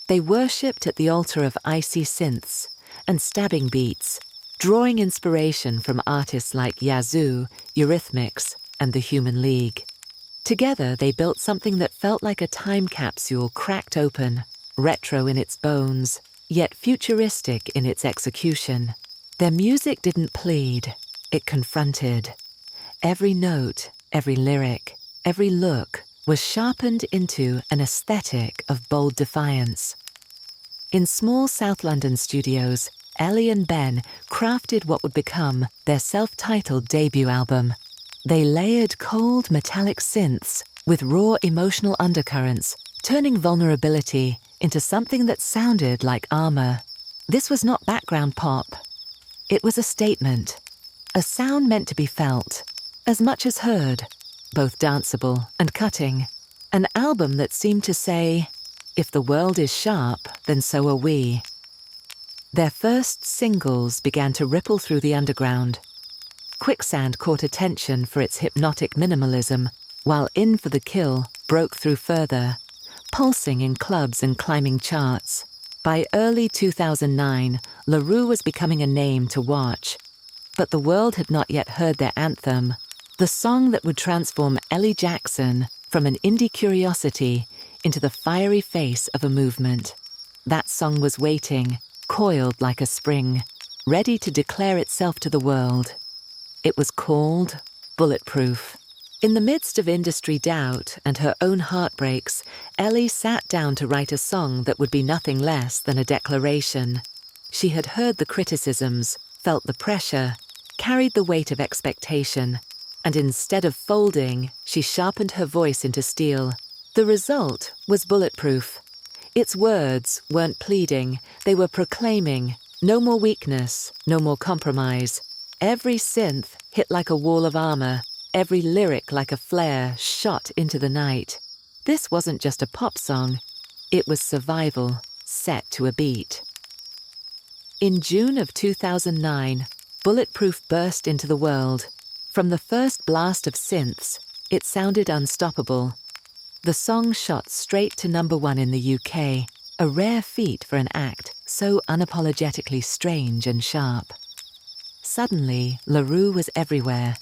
A: They worshipped at the altar of icy synths and stabbing beats, drawing inspiration from artists like Yazoo, Eurythmics, and the Human League. Together, they built something that felt like a time capsule cracked open, retro in its bones, yet futuristic in its execution. Their music didn't plead, it confronted. Every note, every lyric, every look was sharpened into an aesthetic of bold defiance. In small South London studios, Ellie and Ben crafted what would become their self-titled debut album. They layered cold metallic synths with raw emotional undercurrents, turning vulnerability into something that sounded like armor. This was not background pop. It was a statement, a sound meant to be felt, as much as heard, both danceable and cutting. An album that seemed to say, if the world is sharp, then so are we. Their first singles began to ripple through the underground. Quicksand caught attention for its hypnotic minimalism, while In for the Kill broke through further, pulsing in clubs and climbing charts. By early 2009, Roux was becoming a name to watch. But the world had not yet heard their anthem, the song that would transform Ellie Jackson from an indie curiosity into the fiery face of a movement. That song was waiting, coiled like a spring, ready to declare itself to the world. It was called Bulletproof. In the midst of industry doubt and her own heartbreaks, Ellie sat down to write a song that would be nothing less than a declaration. She had heard the criticisms, felt the pressure, carried the weight of expectation, and instead of folding, she sharpened her voice into steel. The result was Bulletproof. Its words weren't pleading, they were proclaiming, no more weakness, no more compromise. Every synth hit like a wall of armor, every lyric like a flare shot into the night. This wasn't just a pop song, it was survival set to a beat. In June of 2009, Bulletproof burst into the world. From the first blast of synths, it sounded unstoppable. The song shot straight to #1 in the UK, a rare feat for an act so unapologetically strange and sharp. Suddenly, Roux was everywhere.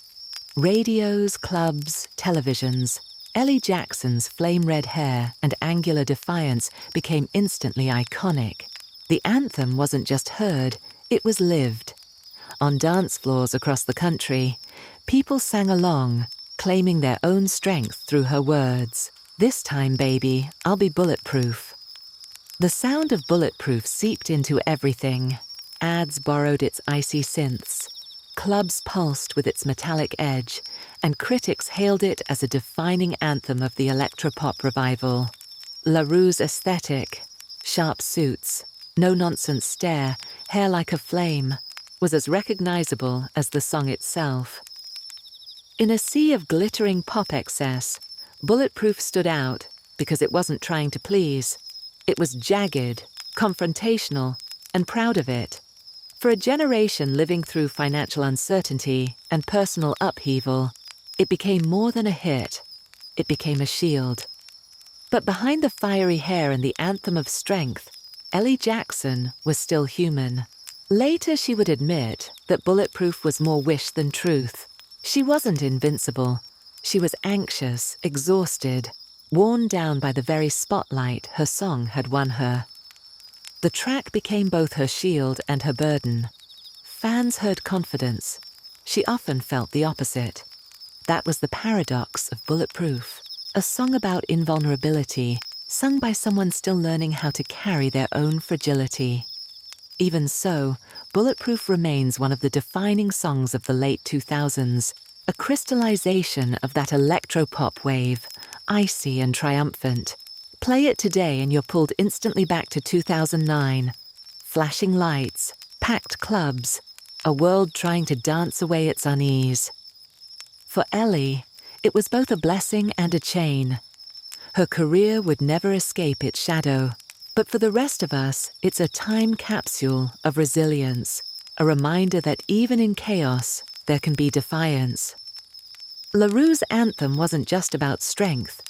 A: Radios, clubs, televisions. Ellie Jackson's flame-red hair and angular defiance became instantly iconic. The anthem wasn't just heard, it was lived. On dance floors across the country, people sang along, claiming their own strength through her words. "This time, baby, I'll be bulletproof." The sound of Bulletproof seeped into everything. Ads borrowed its icy synths. Clubs pulsed with its metallic edge, and critics hailed it as a defining anthem of the electropop revival. Roux's aesthetic, sharp suits, no-nonsense stare, hair like a flame, was as recognizable as the song itself. In a sea of glittering pop excess, Bulletproof stood out because it wasn't trying to please. It was jagged, confrontational, and proud of it. For a generation living through financial uncertainty and personal upheaval, it became more than a hit. It became a shield. But behind the fiery hair and the anthem of strength, Ellie Jackson was still human. Later she would admit that Bulletproof was more wish than truth. She wasn't invincible. She was anxious, exhausted, worn down by the very spotlight her song had won her. The track became both her shield and her burden. Fans heard confidence. She often felt the opposite. That was the paradox of Bulletproof, a song about invulnerability, sung by someone still learning how to carry their own fragility. Even so, Bulletproof remains one of the defining songs of the late 2000s, a crystallization of that electropop wave, icy and triumphant. Play it today and you're pulled instantly back to 2009. Flashing lights, packed clubs, a world trying to dance away its unease. For Ellie, it was both a blessing and a chain. Her career would never escape its shadow. But for the rest of us, it's a time capsule of resilience, a reminder that even in chaos, there can be defiance. Roux's anthem wasn't just about strength.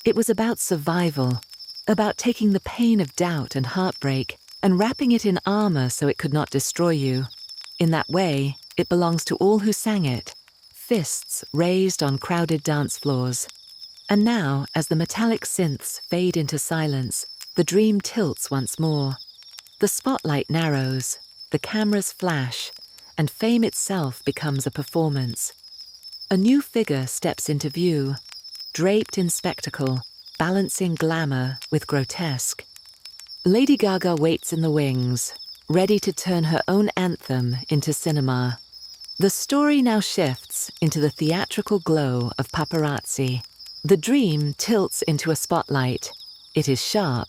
A: It was about survival, about taking the pain of doubt and heartbreak and wrapping it in armor so it could not destroy you. In that way, it belongs to all who sang it, fists raised on crowded dance floors. And now, as the metallic synths fade into silence, the dream tilts once more. The spotlight narrows, the cameras flash, and fame itself becomes a performance. A new figure steps into view, draped in spectacle, balancing glamour with grotesque. Lady Gaga waits in the wings, ready to turn her own anthem into cinema. The story now shifts into the theatrical glow of Paparazzi. The dream tilts into a spotlight. It is sharp,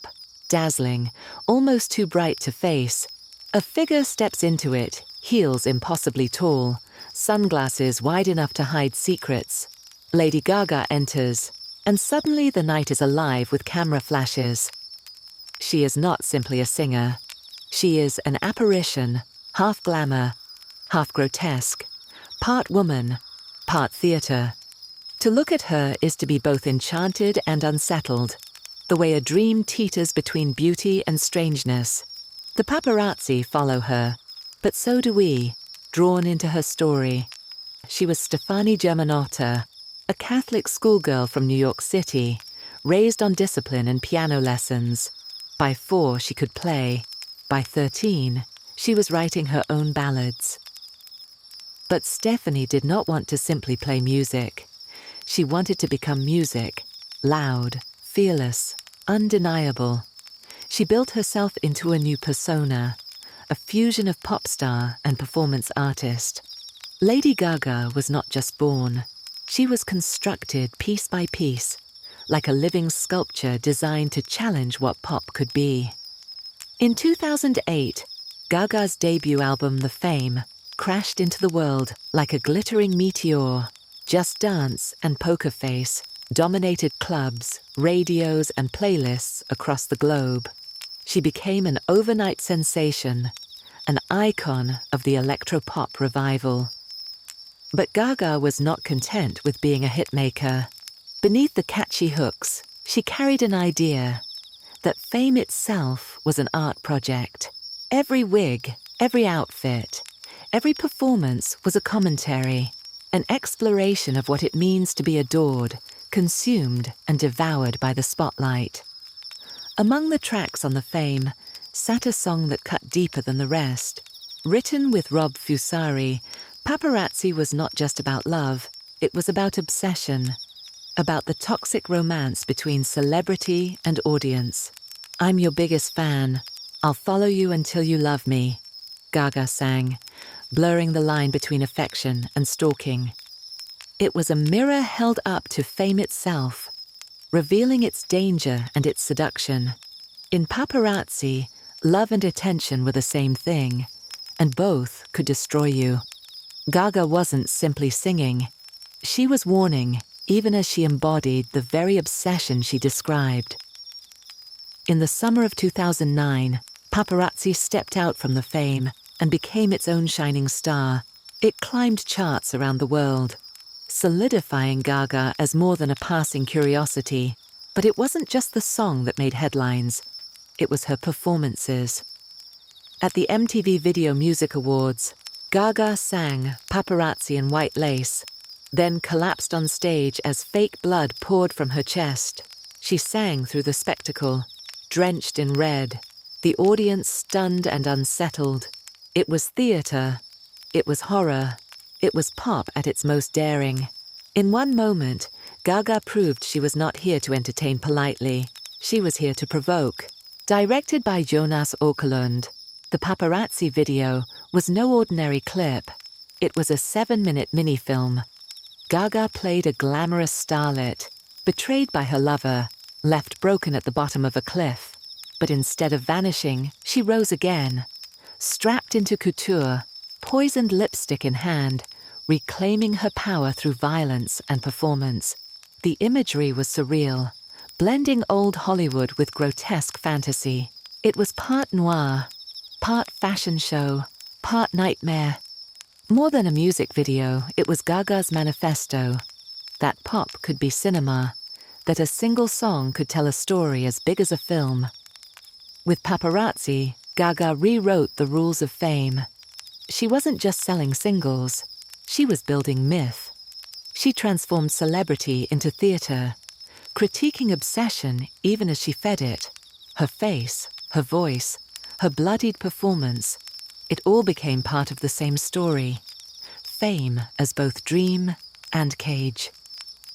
A: dazzling, almost too bright to face. A figure steps into it, heels impossibly tall, sunglasses wide enough to hide secrets. Lady Gaga enters, and suddenly the night is alive with camera flashes. She is not simply a singer. She is an apparition, half glamour, half grotesque, part woman, part theatre. To look at her is to be both enchanted and unsettled, the way a dream teeters between beauty and strangeness. The paparazzi follow her, but so do we, drawn into her story. She was Stefani Germanotta, a Catholic schoolgirl from New York City, raised on discipline and piano lessons. By 4, she could play. By 13, she was writing her own ballads. But Stephanie did not want to simply play music. She wanted to become music, loud, fearless, undeniable. She built herself into a new persona, a fusion of pop star and performance artist. Lady Gaga was not just born. She was constructed piece by piece, like a living sculpture designed to challenge what pop could be. In 2008, Gaga's debut album, The Fame, crashed into the world like a glittering meteor. Just Dance and Poker Face dominated clubs, radios, and playlists across the globe. She became an overnight sensation, an icon of the electropop revival. But Gaga was not content with being a hitmaker. Beneath the catchy hooks, she carried an idea that fame itself was an art project. Every wig, every outfit, every performance was a commentary, an exploration of what it means to be adored, consumed, and devoured by the spotlight. Among the tracks on the Fame sat a song that cut deeper than the rest. Written with Roux, Paparazzi was not just about love, it was about obsession, about the toxic romance between celebrity and audience. "I'm your biggest fan. I'll follow you until you love me," Gaga sang, blurring the line between affection and stalking. It was a mirror held up to fame itself, revealing its danger and its seduction. In Paparazzi, love and attention were the same thing, and both could destroy you. Gaga wasn't simply singing. She was warning, even as she embodied the very obsession she described. In the summer of 2009, Paparazzi stepped out from the Fame and became its own shining star. It climbed charts around the world, solidifying Gaga as more than a passing curiosity. But it wasn't just the song that made headlines, it was her performances. At the MTV Video Music Awards, Gaga sang "Paparazzi" in white lace, then collapsed on stage as fake blood poured from her chest. She sang through the spectacle, drenched in red, the audience stunned and unsettled. It was theater, it was horror, it was pop at its most daring. In one moment, Gaga proved she was not here to entertain politely. She was here to provoke. Directed by Jonas Åkerlund, the Paparazzi video was no ordinary clip. It was a 7-minute mini-film. Gaga played a glamorous starlet, betrayed by her lover, left broken at the bottom of a cliff. But instead of vanishing, she rose again, strapped into couture, poisoned lipstick in hand, reclaiming her power through violence and performance. The imagery was surreal, blending old Hollywood with grotesque fantasy. It was part noir, part fashion show, part nightmare. More than a music video, it was Gaga's manifesto. That pop could be cinema, that a single song could tell a story as big as a film. With Paparazzi, Gaga rewrote the rules of fame. She wasn't just selling singles, she was building myth. She transformed celebrity into theater, critiquing obsession even as she fed it. Her face, her voice, her bloodied performance, it all became part of the same story. Fame as both dream and cage.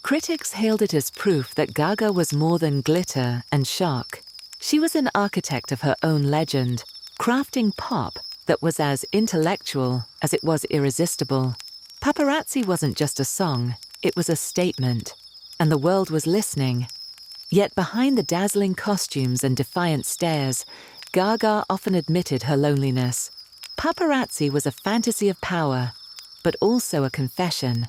A: Critics hailed it as proof that Gaga was more than glitter and shock. She was an architect of her own legend, crafting pop that was as intellectual as it was irresistible. Paparazzi wasn't just a song, it was a statement, and the world was listening. Yet behind the dazzling costumes and defiant stares, Gaga often admitted her loneliness. Paparazzi was a fantasy of power, but also a confession.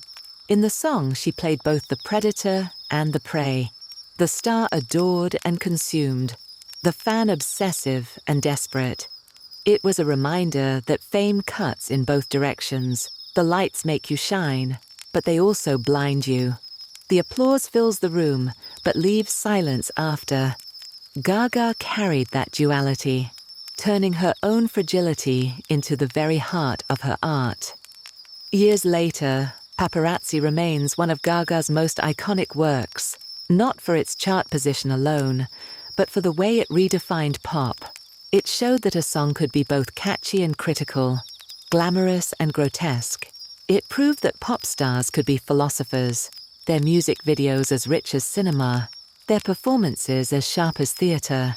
A: In the song, she played both the predator and the prey, the star adored and consumed, the fan obsessive and desperate. It was a reminder that fame cuts in both directions. The lights make you shine, but they also blind you. The applause fills the room, but leaves silence after. Gaga carried that duality, turning her own fragility into the very heart of her art. Years later, Paparazzi remains one of Gaga's most iconic works, not for its chart position alone, but for the way it redefined pop. It showed that a song could be both catchy and critical, glamorous and grotesque. It proved that pop stars could be philosophers, their music videos as rich as cinema, their performances as sharp as theater.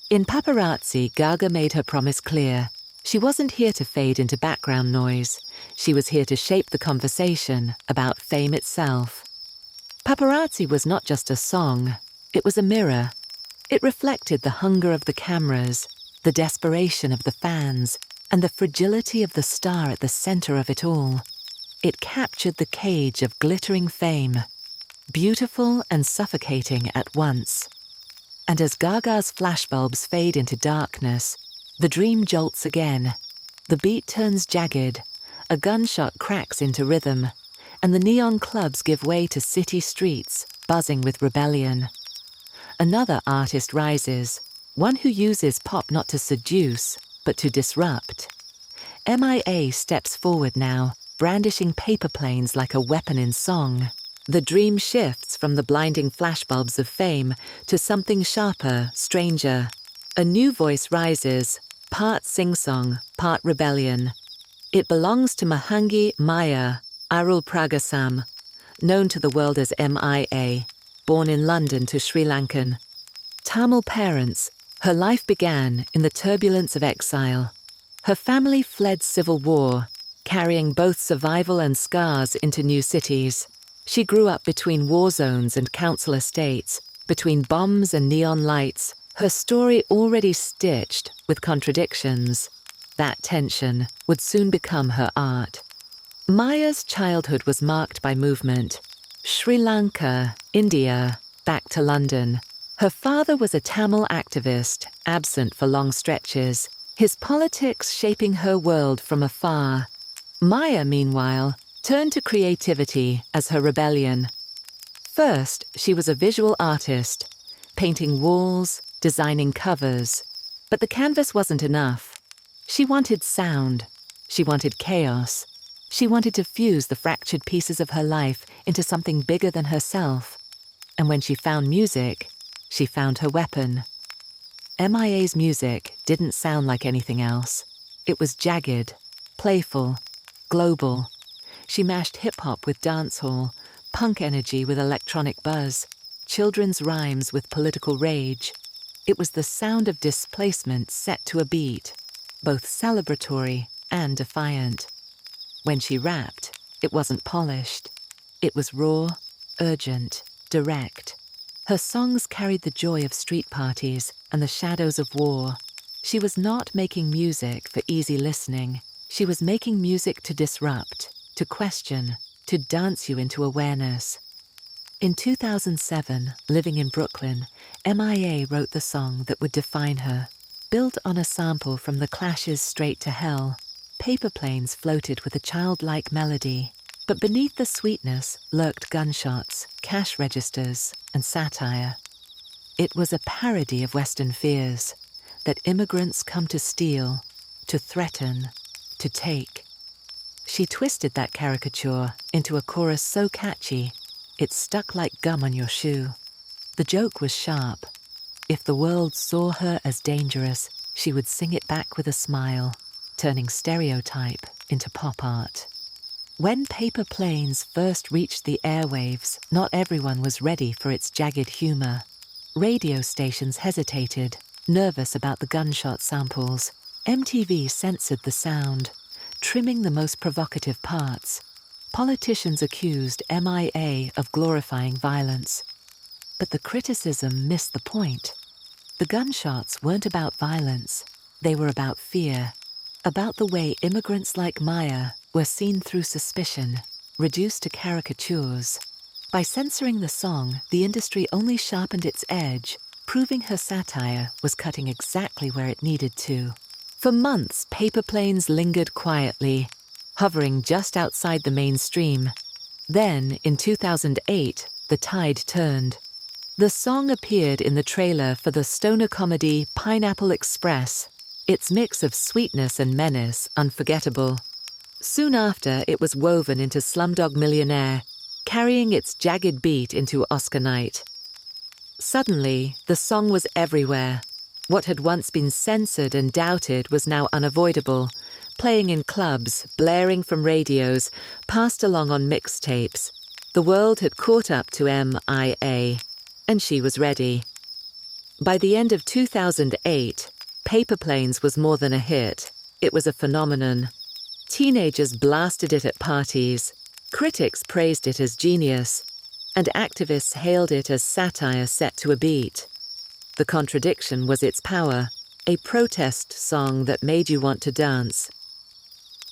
A: In Paparazzi, Gaga made her promise clear. She wasn't here to fade into background noise. She was here to shape the conversation about fame itself. Paparazzi was not just a song, it was a mirror. It reflected the hunger of the cameras, the desperation of the fans, and the fragility of the star at the center of it all. It captured the cage of glittering fame, beautiful and suffocating at once. And as Gaga's flashbulbs fade into darkness, the dream jolts again. The beat turns jagged, a gunshot cracks into rhythm, and the neon clubs give way to city streets, buzzing with rebellion. Another artist rises, one who uses pop not to seduce, but to disrupt. M.I.A. steps forward now, brandishing paper planes like a weapon in song. The dream shifts from the blinding flashbulbs of fame to something sharper, stranger. A new voice rises, part sing-song, part rebellion. It belongs to Mahangi M.I.A, Arul Pragasam, known to the world as M.I.A, born in London to Sri Lankan. Tamil parents, her life began in the turbulence of exile. Her family fled civil war, carrying both survival and scars into new cities. She grew up between war zones and council estates, between bombs and neon lights, her story already stitched with contradictions. That tension would soon become her art. M.I.A.'s childhood was marked by movement. Sri Lanka, India, back to London. Her father was a Tamil activist, absent for long stretches, his politics shaping her world from afar. M.I.A, meanwhile, turned to creativity as her rebellion. First, she was a visual artist, painting walls, designing covers. But the canvas wasn't enough. She wanted sound. She wanted chaos. She wanted to fuse the fractured pieces of her life into something bigger than herself. And when she found music, she found her weapon. M.I.A.'s music didn't sound like anything else. It was jagged, playful, global. She mashed hip-hop with dancehall, punk energy with electronic buzz, children's rhymes with political rage. It was the sound of displacement set to a beat, both celebratory and defiant. When she rapped, it wasn't polished. It was raw, urgent, direct. Her songs carried the joy of street parties and the shadows of war. She was not making music for easy listening. She was making music to disrupt, to question, to dance you into awareness. In 2007, living in Brooklyn, M.I.A. wrote the song that would define her. Built on a sample from The Clash's Straight to Hell, paper planes floated with a childlike melody. But beneath the sweetness lurked gunshots, cash registers, and satire. It was a parody of Western fears, that immigrants come to steal, to threaten, to take. She twisted that caricature into a chorus so catchy, it stuck like gum on your shoe. The joke was sharp. If the world saw her as dangerous, she would sing it back with a smile, turning stereotype into pop art. When paper planes first reached the airwaves, not everyone was ready for its jagged humor. Radio stations hesitated, nervous about the gunshot samples. MTV censored the sound, trimming the most provocative parts. Politicians accused M.I.A. of glorifying violence. But the criticism missed the point. The gunshots weren't about violence. They were about fear, about the way immigrants like M.I.A. were seen through suspicion, reduced to caricatures. By censoring the song, the industry only sharpened its edge, proving her satire was cutting exactly where it needed to. For months, paper planes lingered quietly, hovering just outside the mainstream. Then, in 2008, the tide turned. The song appeared in the trailer for the stoner comedy Pineapple Express, its mix of sweetness and menace unforgettable. Soon after, it was woven into Slumdog Millionaire, carrying its jagged beat into Oscar night. Suddenly, the song was everywhere. What had once been censored and doubted was now unavoidable, playing in clubs, blaring from radios, passed along on mixtapes. The world had caught up to M.I.A, and she was ready. By the end of 2008, Paper Planes was more than a hit. It was a phenomenon. Teenagers blasted it at parties, critics praised it as genius, and activists hailed it as satire set to a beat. The contradiction was its power, a protest song that made you want to dance.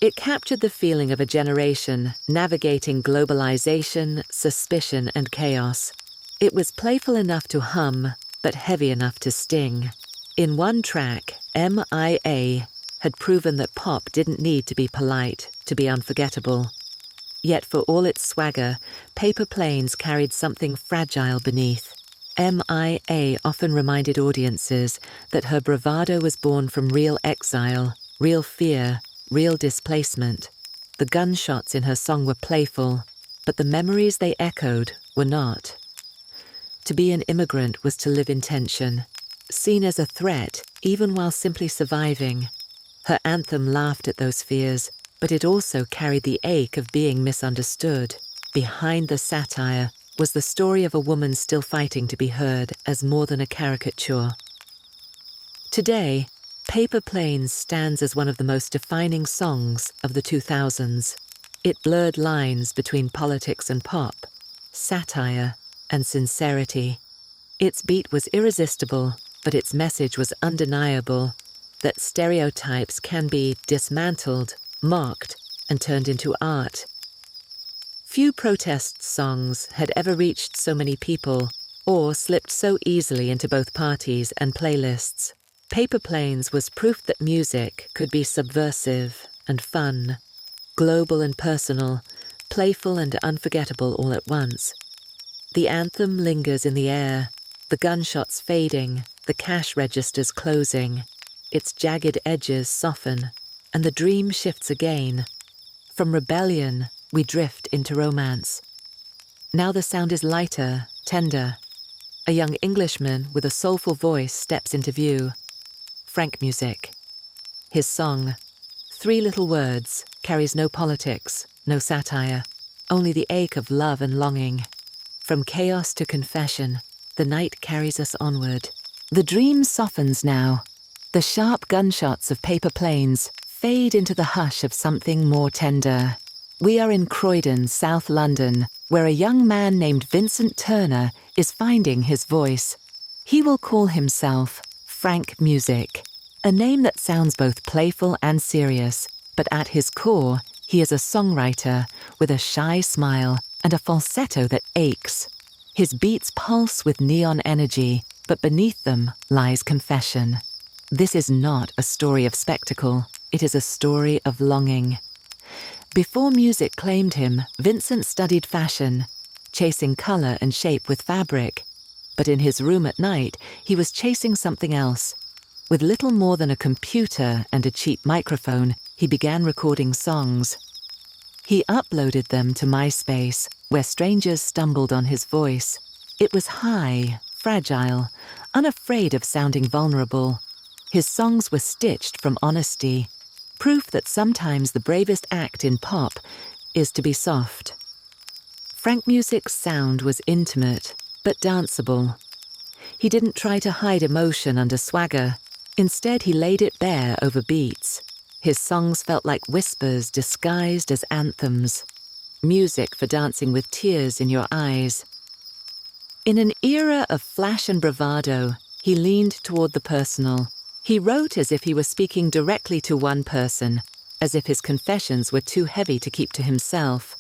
A: It captured the feeling of a generation navigating globalization, suspicion, and chaos. It was playful enough to hum, but heavy enough to sting. In one track, M.I.A. had proven that pop didn't need to be polite to be unforgettable. Yet for all its swagger, Paper Planes carried something fragile beneath. M.I.A. often reminded audiences that her bravado was born from real exile, real fear, real displacement. The gunshots in her song were playful, but the memories they echoed were not. To be an immigrant was to live in tension, seen as a threat even while simply surviving. Her anthem laughed at those fears, but it also carried the ache of being misunderstood. Behind the satire was the story of a woman still fighting to be heard as more than a caricature. Today, Paper Planes stands as one of the most defining songs of the 2000s. It blurred lines between politics and pop, satire and sincerity. Its beat was irresistible, but its message was undeniable, that stereotypes can be dismantled, mocked, and turned into art. Few protest songs had ever reached so many people or slipped so easily into both parties and playlists. Paper Planes was proof that music could be subversive and fun, global and personal, playful and unforgettable all at once. The anthem lingers in the air, the gunshots fading, the cash registers closing. Its jagged edges soften, and the dream shifts again. From rebellion, we drift into romance. Now the sound is lighter, tender. A young Englishman with a soulful voice steps into view. Frankmusik. His song, 3 Little Words, carries no politics, no satire, only the ache of love and longing. From chaos to confession, the night carries us onward. The dream softens now. The sharp gunshots of Paper Planes fade into the hush of something more tender. We are in Croydon, South London, where a young man named Vincent Turner is finding his voice. He will call himself Frankmusik, a name that sounds both playful and serious, but at his core, he is a songwriter with a shy smile and a falsetto that aches. His beats pulse with neon energy, but beneath them lies confession. This is not a story of spectacle, it is a story of longing. Before music claimed him, Vincent studied fashion, chasing color and shape with fabric. But in his room at night, he was chasing something else. With little more than a computer and a cheap microphone, he began recording songs. He uploaded them to MySpace, where strangers stumbled on his voice. It was high, fragile, unafraid of sounding vulnerable. His songs were stitched from honesty, proof that sometimes the bravest act in pop is to be soft. Frankmusik's sound was intimate, but danceable. He didn't try to hide emotion under swagger. Instead, he laid it bare over beats. His songs felt like whispers disguised as anthems, music for dancing with tears in your eyes. In an era of flash and bravado, he leaned toward the personal. He wrote as if he were speaking directly to one person, as if his confessions were too heavy to keep to himself.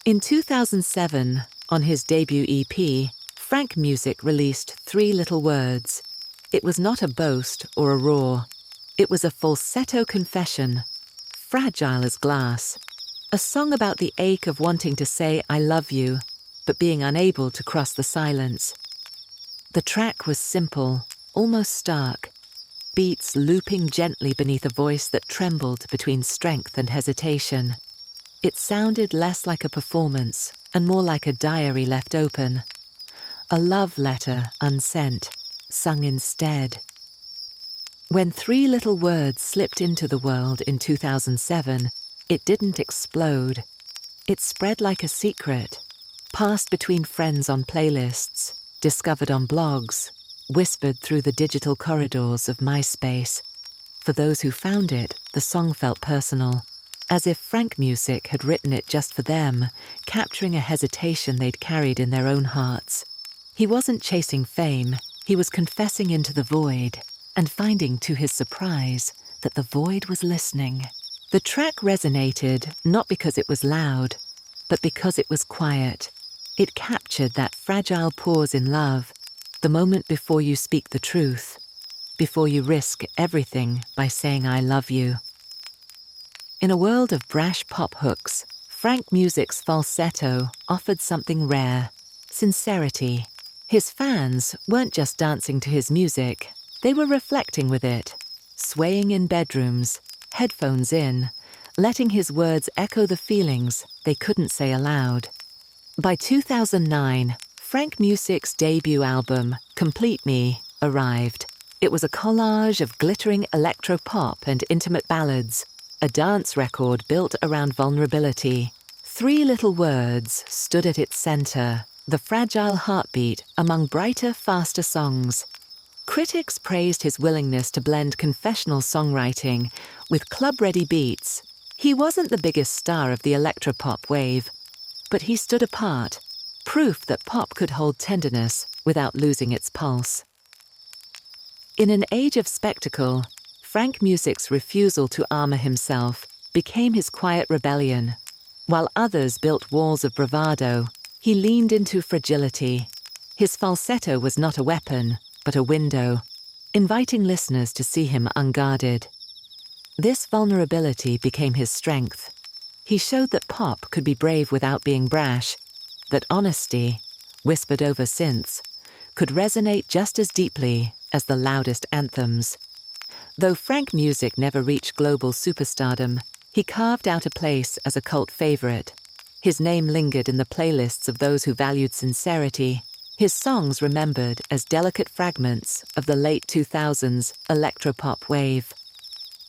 A: In 2007, on his debut EP, Frankmusik released 3 Little Words. It was not a boast or a roar. It was a falsetto confession, fragile as glass. A song about the ache of wanting to say I love you, but being unable to cross the silence. The track was simple, almost stark, beats looping gently beneath a voice that trembled between strength and hesitation. It sounded less like a performance and more like a diary left open. A love letter unsent, sung instead. When 3 Little Words slipped into the world in 2007, it didn't explode. It spread like a secret, passed between friends on playlists, discovered on blogs, whispered through the digital corridors of MySpace. For those who found it, the song felt personal, as if Frankmusik had written it just for them, capturing a hesitation they'd carried in their own hearts. He wasn't chasing fame, he was confessing into the void, and finding to his surprise that the void was listening. The track resonated not because it was loud, but because it was quiet. It captured that fragile pause in love, the moment before you speak the truth. before you risk everything by saying I love you. In a world of brash pop hooks, Frankmusik's falsetto offered something rare: sincerity. His fans weren't just dancing to his music, they were reflecting with it, swaying in bedrooms, headphones in, letting his words echo the feelings they couldn't say aloud. By 2009, Frankmusik's debut album, Complete Me, arrived. It was a collage of glittering electropop and intimate ballads, a dance record built around vulnerability. 3 little words stood at its center, the fragile heartbeat among brighter, faster songs. Critics praised his willingness to blend confessional songwriting with club-ready beats. He wasn't the biggest star of the electropop wave, but he stood apart, proof that pop could hold tenderness without losing its pulse. In an age of spectacle, Frankmusik's refusal to armor himself became his quiet rebellion. While others built walls of bravado, he leaned into fragility. His falsetto was not a weapon, but a window, inviting listeners to see him unguarded. This vulnerability became his strength. He showed that pop could be brave without being brash, that honesty, whispered over synths, could resonate just as deeply as the loudest anthems. Though Frankmusik never reached global superstardom, he carved out a place as a cult favorite. His name lingered in the playlists of those who valued sincerity, his songs remembered as delicate fragments of the late 2000s electropop wave.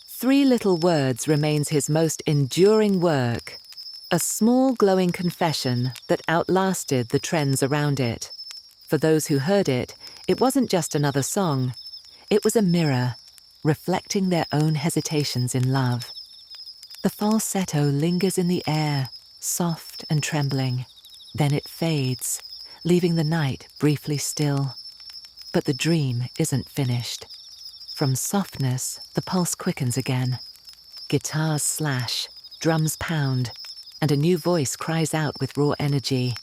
A: 3 Little Words remains his most enduring work, a small glowing confession that outlasted the trends around it. For those who heard it, it wasn't just another song. It was a mirror, reflecting their own hesitations in love. The falsetto lingers in the air, soft and trembling. Then it fades, leaving the night briefly still. But the dream isn't finished. From softness, the pulse quickens again. Guitars slash, drums pound, and a new voice cries out with raw energy.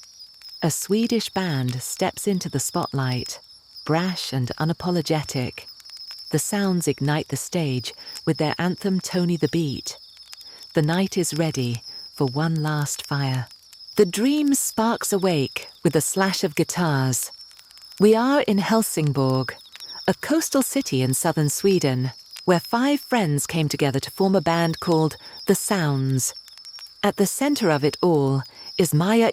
A: A Swedish band steps into the spotlight, brash and unapologetic. The sounds ignite the stage with their anthem Tony the Beat. The night is ready for one last fire. The dream sparks awake with a slash of guitars. We are in Helsingborg, a coastal city in southern Sweden, where 5 friends came together to form a band called The Sounds. At the center of it all is M.I.A,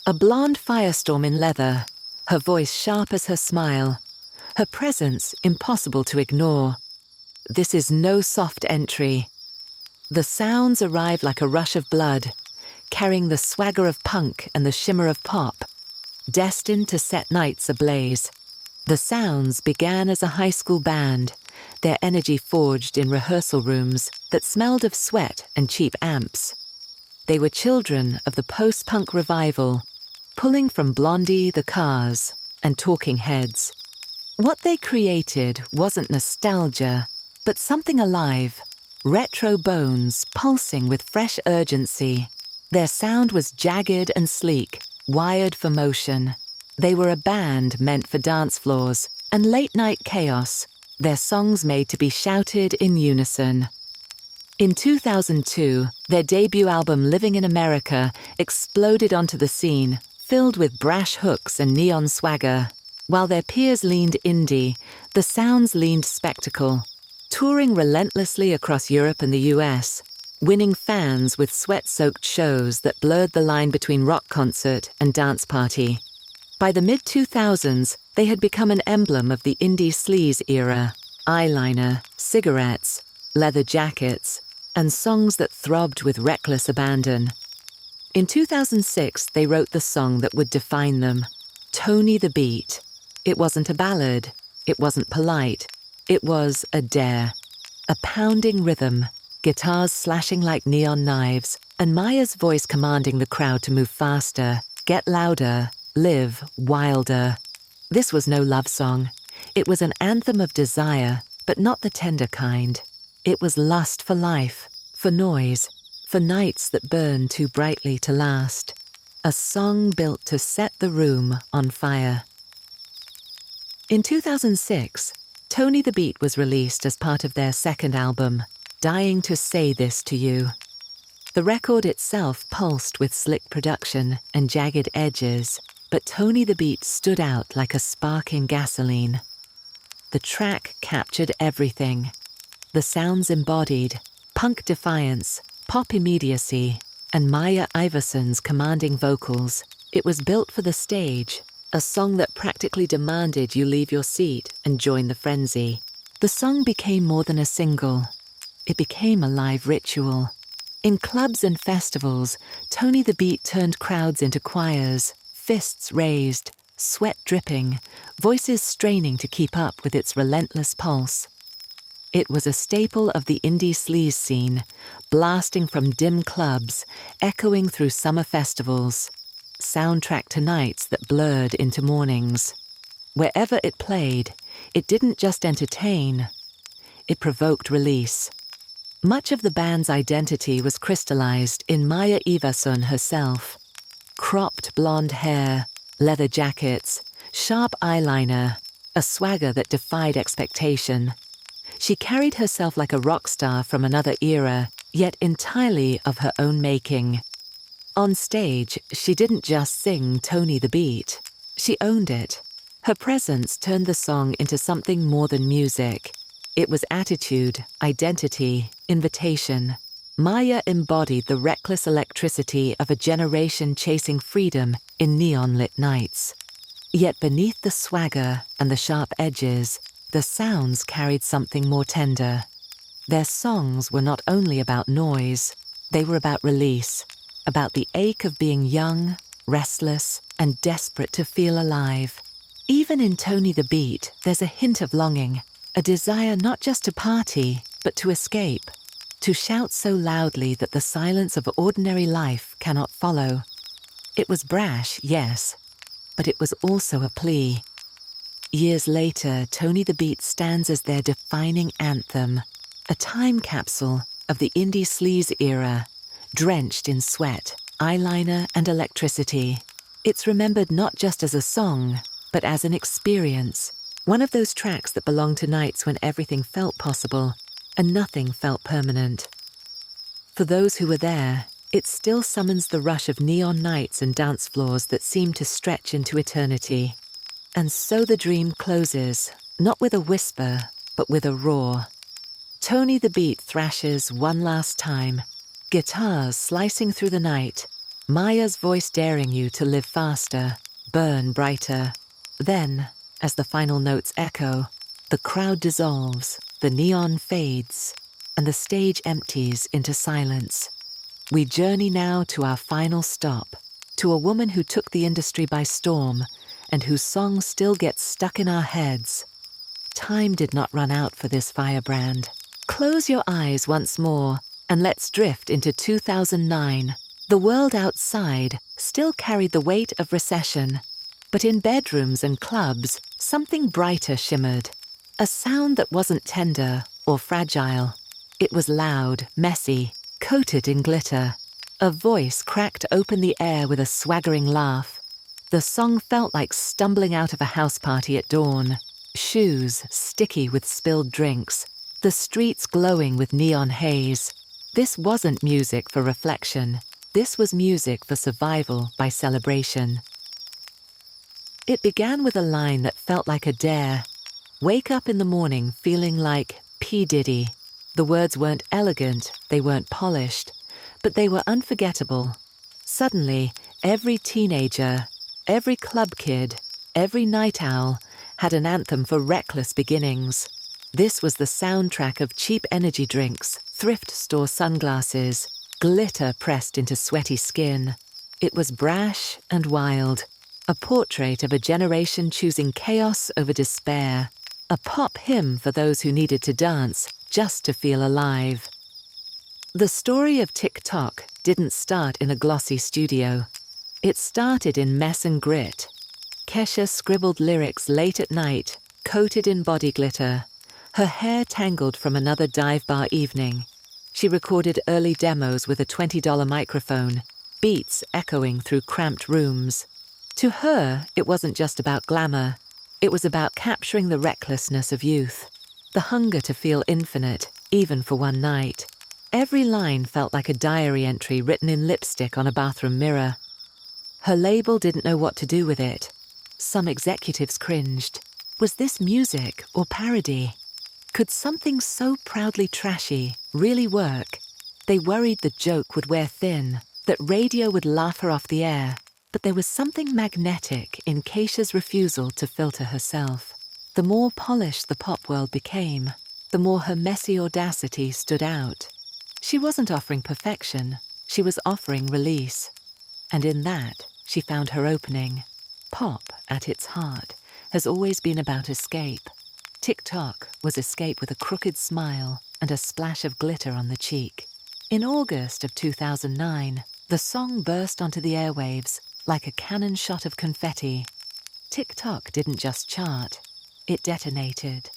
A: a blonde firestorm in leather, her voice sharp as her smile, her presence impossible to ignore. This is no soft entry. The Sounds arrive like a rush of blood, carrying the swagger of punk and the shimmer of pop, destined to set nights ablaze. The Sounds began as a high school band, their energy forged in rehearsal rooms that smelled of sweat and cheap amps. They were children of the post-punk revival, pulling from Blondie, The Cars, and Talking Heads. What they created wasn't nostalgia, but something alive, retro bones pulsing with fresh urgency. Their sound was jagged and sleek, wired for motion. They were a band meant for dance floors and late-night chaos, their songs made to be shouted in unison. In 2002, their debut album Living in America exploded onto the scene, filled with brash hooks and neon swagger. While their peers leaned indie, the Sounds leaned spectacle, touring relentlessly across Europe and the US, winning fans with sweat-soaked shows that blurred the line between rock concert and dance party. By the mid-2000s, they had become an emblem of the indie sleaze era: eyeliner, cigarettes, leather jackets, and songs that throbbed with reckless abandon. In 2006, they wrote the song that would define them, Tony the Beat. It wasn't a ballad, it wasn't polite, it was a dare. A pounding rhythm, guitars slashing like neon knives, and Maya's voice commanding the crowd to move faster, get louder, live wilder. This was no love song. It was an anthem of desire, but not the tender kind. It was lust for life, for noise, for nights that burn too brightly to last. A song built to set the room on fire. In 2006, Tony the Beat was released as part of their second album, Dying to Say This to You. The record itself pulsed with slick production and jagged edges, but Tony the Beat stood out like a spark in gasoline. The track captured everything. The sounds embodied punk defiance, pop immediacy, and Maya Iverson's commanding vocals. It was built for the stage, a song that practically demanded you leave your seat and join the frenzy. The song became more than a single. It became a live ritual. In clubs and festivals, Tony the Beat turned crowds into choirs, fists raised, sweat dripping, voices straining to keep up with its relentless pulse. It was a staple of the indie sleaze scene, blasting from dim clubs, echoing through summer festivals, soundtrack to nights that blurred into mornings. Wherever it played, it didn't just entertain, it provoked release. Much of the band's identity was crystallized in Maya Iverson herself. Cropped blonde hair, leather jackets, sharp eyeliner, a swagger that defied expectation. She carried herself like a rock star from another era, yet entirely of her own making. On stage, she didn't just sing Tony the Beat. She owned it. Her presence turned the song into something more than music. It was attitude, identity, invitation. Maya embodied the reckless electricity of a generation chasing freedom in neon-lit nights. Yet beneath the swagger and the sharp edges, the sounds carried something more tender. Their songs were not only about noise, they were about release, about the ache of being young, restless, and desperate to feel alive. Even in Tony the Beat, there's a hint of longing, a desire not just to party, but to escape, to shout so loudly that the silence of ordinary life cannot follow. It was brash, yes, but it was also a plea. Years later, Tony the Beat stands as their defining anthem, a time capsule of the indie sleaze era, drenched in sweat, eyeliner, and electricity. It's remembered not just as a song, but as an experience, one of those tracks that belong to nights when everything felt possible and nothing felt permanent. For those who were there, it still summons the rush of neon nights and dance floors that seem to stretch into eternity. And so the dream closes, not with a whisper, but with a roar. Tony the Beat thrashes one last time, guitars slicing through the night, Maya's voice daring you to live faster, burn brighter. Then, as the final notes echo, the crowd dissolves, the neon fades, and the stage empties into silence. We journey now to our final stop, to a woman who took the industry by storm and whose song still gets stuck in our heads. Time did not run out for this firebrand. Close your eyes once more and let's drift into 2009. The world outside still carried the weight of recession, but in bedrooms and clubs, something brighter shimmered. A sound that wasn't tender or fragile. It was loud, messy, coated in glitter. A voice cracked open the air with a swaggering laugh. The song felt like stumbling out of a house party at dawn. Shoes sticky with spilled drinks. The streets glowing with neon haze. This wasn't music for reflection. This was music for survival by celebration. It began with a line that felt like a dare. Wake up in the morning feeling like P. Diddy. The words weren't elegant, they weren't polished, but they were unforgettable. Suddenly, every teenager, every club kid, every night owl had an anthem for reckless beginnings. This was the soundtrack of cheap energy drinks, thrift store sunglasses, glitter pressed into sweaty skin. It was brash and wild, a portrait of a generation choosing chaos over despair, a pop hymn for those who needed to dance just to feel alive. The story of Tock didn't start in a glossy studio. It started in mess and grit. Kesha scribbled lyrics late at night, coated in body glitter, her hair tangled from another dive bar evening. She recorded early demos with a $20 microphone, beats echoing through cramped rooms. To her, it wasn't just about glamour. It was about capturing the recklessness of youth, the hunger to feel infinite, even for one night. Every line felt like a diary entry written in lipstick on a bathroom mirror. Her label didn't know what to do with it. Some executives cringed. Was this music or parody? Could something so proudly trashy really work? They worried the joke would wear thin, that radio would laugh her off the air, but there was something magnetic in Kesha's refusal to filter herself. The more polished the pop world became, the more her messy audacity stood out. She wasn't offering perfection, she was offering release. And in that, she found her opening. Pop, at its heart, has always been about escape. Tock was escape with a crooked smile and a splash of glitter on the cheek. In August of 2009, the song burst onto the airwaves like a cannon shot of confetti. Tock didn't just chart, it detonated.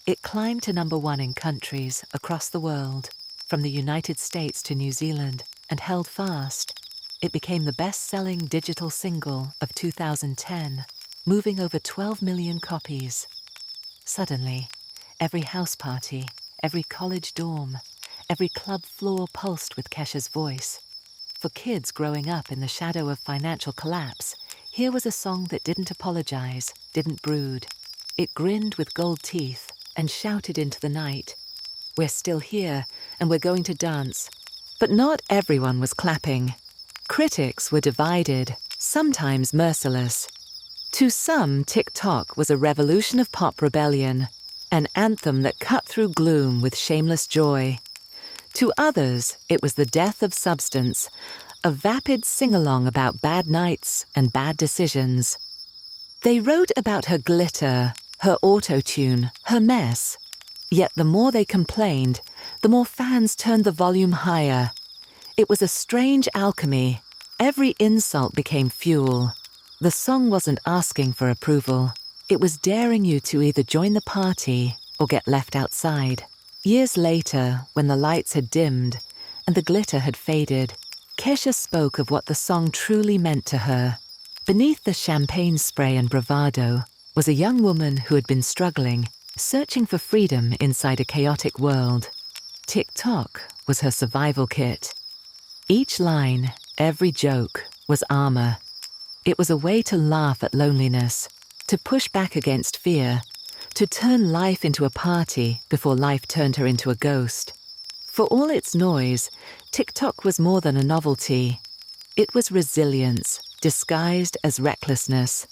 A: It climbed to #1 in countries across the world, from the United States to New Zealand, and held fast. It became the best-selling digital single of 2010, moving over 12 million copies. Suddenly, every house party, every college dorm, every club floor pulsed with Kesha's voice. For kids growing up in the shadow of financial collapse, here was a song that didn't apologize, didn't brood. It grinned with gold teeth and shouted into the night, "We're still here, and we're going to dance." But not everyone was clapping. Critics were divided, sometimes merciless. To some, Tock was a revolution of pop rebellion, an anthem that cut through gloom with shameless joy. To others, it was the death of substance, a vapid sing-along about bad nights and bad decisions. They wrote about her glitter, her auto-tune, her mess. Yet the more they complained, the more fans turned the volume higher. It was a strange alchemy. Every insult became fuel. The song wasn't asking for approval. It was daring you to either join the party or get left outside. Years later, when the lights had dimmed and the glitter had faded, Kesha spoke of what the song truly meant to her. Beneath the champagne spray and bravado was a young woman who had been struggling, searching for freedom inside a chaotic world. Tock was her survival kit. Each line, every joke, was armor. It was a way to laugh at loneliness, to push back against fear, to turn life into a party before life turned her into a ghost. For all its noise, Tock was more than a novelty. It was resilience, disguised as recklessness.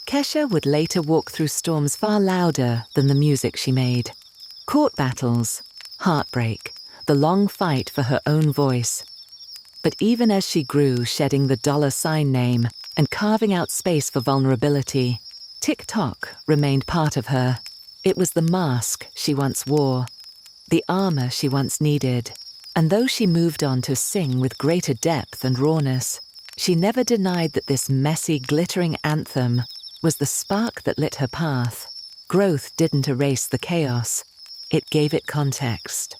A: Kesha would later walk through storms far louder than the music she made. Court battles, heartbreak, the long fight for her own voice. But even as she grew, shedding the $sign name and carving out space for vulnerability, Tock remained part of her. It was the mask she once wore, the armor she once needed. And though she moved on to sing with greater depth and rawness, she never denied that this messy, glittering anthem was the spark that lit her path. Growth didn't erase the chaos, it gave it context.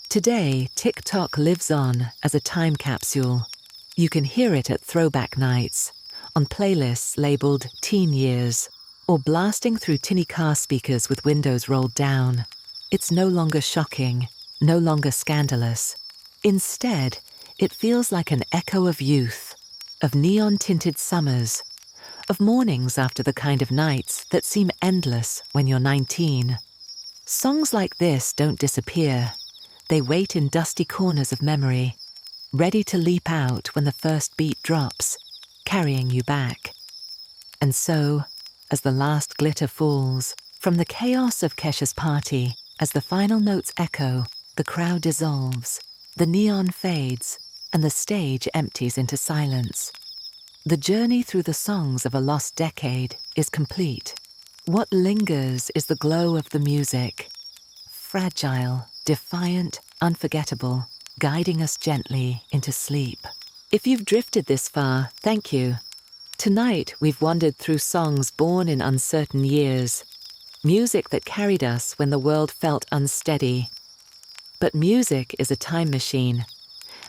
A: Today, Tock lives on as a time capsule. You can hear it at throwback nights, on playlists labeled Teen Years, or blasting through tinny car speakers with windows rolled down. It's no longer shocking, no longer scandalous. Instead, it feels like an echo of youth, of neon-tinted summers, of mornings after the kind of nights that seem endless when you're 19. Songs like this don't disappear. They wait in dusty corners of memory, ready to leap out when the first beat drops, carrying you back. And so, as the last glitter falls, from the chaos of Kesha's party, as the final notes echo, the crowd dissolves, the neon fades, and the stage empties into silence. The journey through the songs of a lost decade is complete. What lingers is the glow of the music, fragile, defiant, unforgettable, guiding us gently into sleep. If you've drifted this far, thank you. Tonight, we've wandered through songs born in uncertain years, music that carried us when the world felt unsteady. But music is a time machine,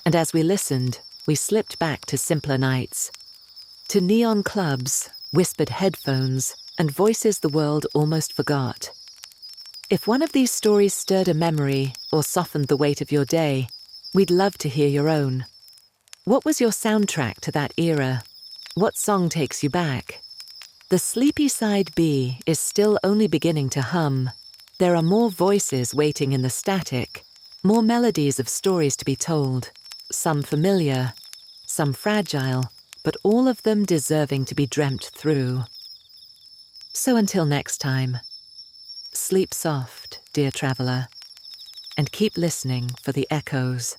A: and as we listened, we slipped back to simpler nights, to neon clubs, whispered headphones, and voices the world almost forgot. If one of these stories stirred a memory or softened the weight of your day, we'd love to hear your own. What was your soundtrack to that era? What song takes you back? The sleepy side B is still only beginning to hum. There are more voices waiting in the static, more melodies of stories to be told, some familiar, some fragile, but all of them deserving to be dreamt through. So until next time, sleep soft, dear traveller, and keep listening for the echoes.